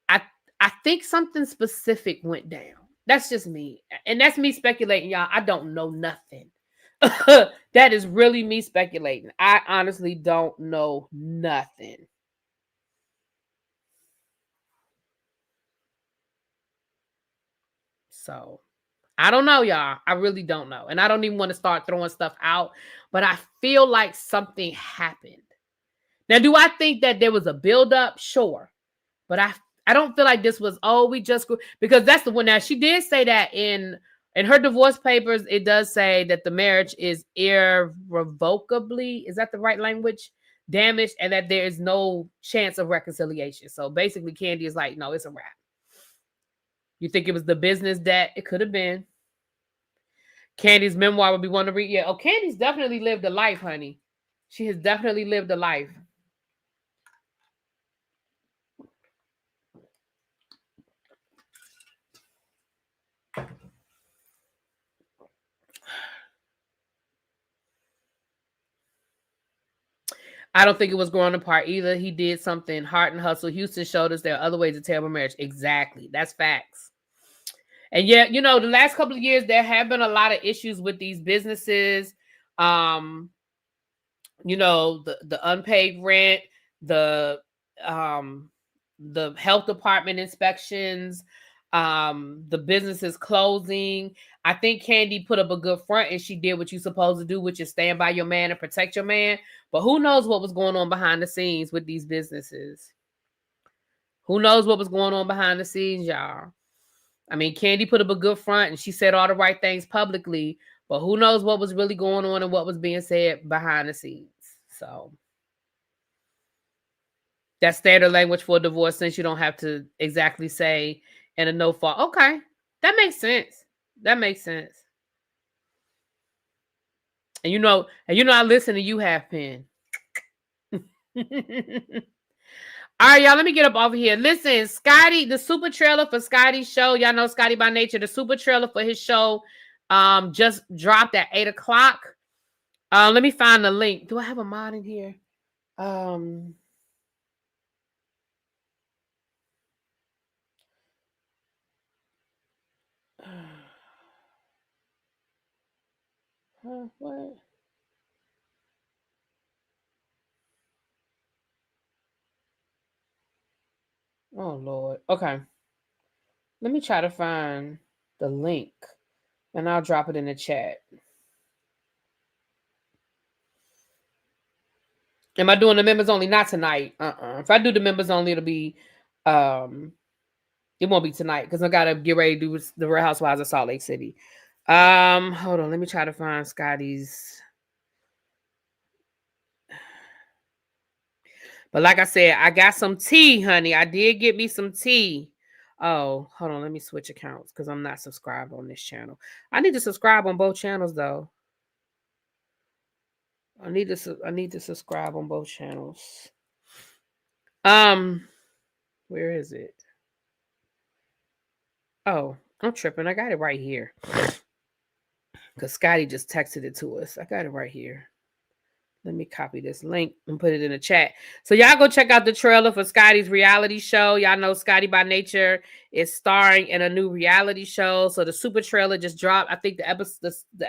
A: I think something specific went down. That's just me. And that's me speculating, y'all. I don't know nothing. That is really me speculating. I honestly don't know nothing. So I don't know, y'all. I really don't know. And I don't even want to start throwing stuff out, but I feel like something happened. Now, do I think that there was a buildup? Sure. But I don't feel like this was, oh, we just grew, because that's the one. Now, she did say that in her divorce papers, it does say that the marriage is irrevocably, is that the right language? Damaged, and that there is no chance of reconciliation. So basically, Kandi is like, no, it's a wrap. You think it was the business debt? It could have been. Kandi's memoir would be one to read. Yeah. Oh, Kandi's definitely lived a life, honey. She has definitely lived a life. I don't think it was growing apart either. He did something, heart and hustle. Houston showed us there are other ways to terrible marriage. Exactly. That's facts. And yeah, the last couple of years, there have been a lot of issues with these businesses. The unpaid rent, the health department inspections, the businesses closing. I think Kandi put up a good front and she did what you're supposed to do, which is stand by your man and protect your man. But who knows what was going on behind the scenes with these businesses? Who knows what was going on behind the scenes, y'all? I mean, Kandi put up a good front and she said all the right things publicly, but who knows what was really going on and what was being said behind the scenes. So that's standard language for a divorce, since you don't have to exactly say in a no fault. Okay, that makes sense. That makes sense. And I listen to you, Half Pen. All right, y'all, let me get up over here. Listen, Scotty, the super trailer for Scotty's show. Y'all know Scotty by Nature. The super trailer for his show just dropped at 8 o'clock. Let me find the link. Do I have a mod in here? What? Oh, Lord. Okay. Let me try to find the link and I'll drop it in the chat. Am I doing the members only? Not tonight. If I do the members only, it'll be it won't be tonight because I gotta get ready to do the Real Housewives of Salt Lake City. Hold on, let me try to find Scotty's. But like I said, I got some tea, honey. I did get me some tea. Oh, hold on, let me switch accounts because I'm not subscribed on this channel. I need to subscribe on both channels though. I need to subscribe on both channels. Where is it? Oh, I'm tripping. I got it right here. Because Scotty just texted it to us. I got it right here. Let me copy this link and put it in the chat. So y'all go check out the trailer for Scotty's reality show. Y'all know Scotty by Nature is starring in a new reality show. So the super trailer just dropped. I think the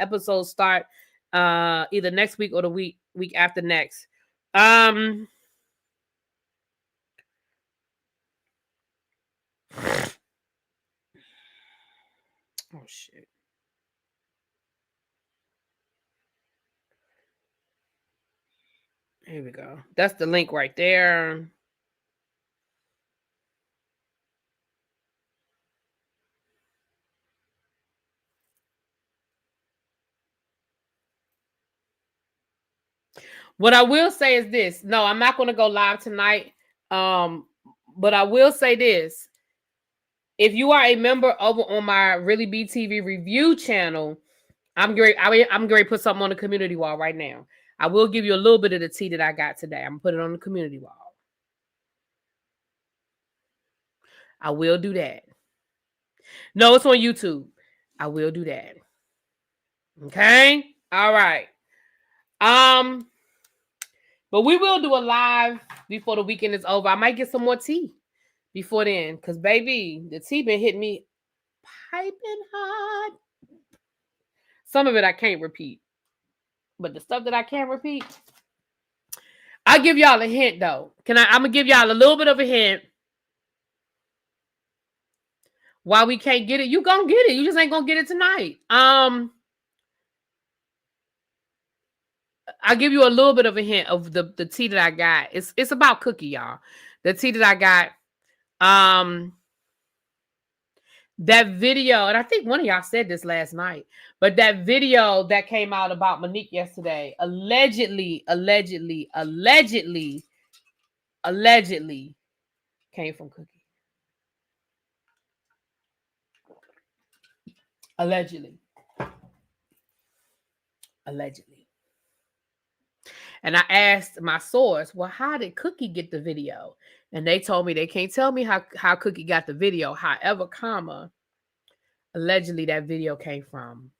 A: episodes start either next week or the week after next. Oh shit. Here we go. That's the link right there. What I will say is this. No, I'm not going to go live tonight. But I will say this. If you are a member over on my ReallyBTV review channel, I'm great. I'm going to put something on the community wall right now. I will give you a little bit of the tea that I got today. I'm going to put it on the community wall. I will do that. No, it's on YouTube. I will do that. Okay? All right. But we will do a live before the weekend is over. I might get some more tea before then. Because, baby, the tea been hitting me piping hot. Some of it I can't repeat. But the stuff that I can repeat, I'll give y'all a hint, though. I'm going to give y'all a little bit of a hint. Why we can't get it? You gonna get it. You just ain't gonna get it tonight. I'll give you a little bit of a hint of the tea that I got. It's about cookie, y'all. The tea that I got. That video, and I think one of y'all said this last night, but that video that came out about Monique yesterday, allegedly came from Cookie. Allegedly. And I asked my source, well, how did Cookie get the video? And they told me they can't tell me how Cookie got the video. However, allegedly that video came from,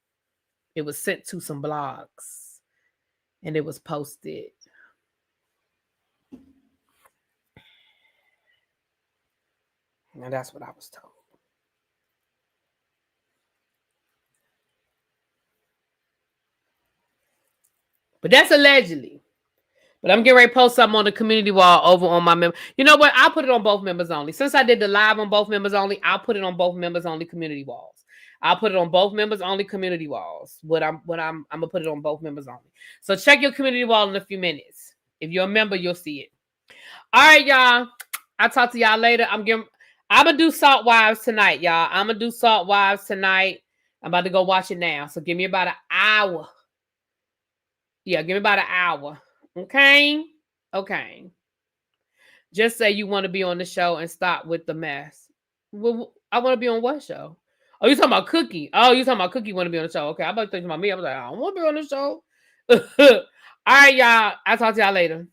A: it was sent to some blogs and it was posted. And that's what I was told. But that's allegedly. But I'm getting ready to post something on the community wall over on my member. You know what? I'll put it on both members only. Since I did the live on both members only, I'll put it on both members only community walls. I'll put it on both members only community walls. I'm gonna put it on both members only. So check your community wall in a few minutes. If you're a member, you'll see it. All right, y'all. I'll talk to y'all later. I'm gonna do Salt Wives tonight, y'all. I'm gonna do Salt Wives tonight. I'm about to go watch it now. So give me about an hour. Yeah, give me about an hour. Okay. Just say you want to be on the show and stop with the mess. Well, I want to be on what show? Oh, you talking about Cookie? Oh, you talking about Cookie want to be on the show? Okay, I'm about to think about me. I was like, I don't want to be on the show. All right, y'all. I'll talk to y'all later.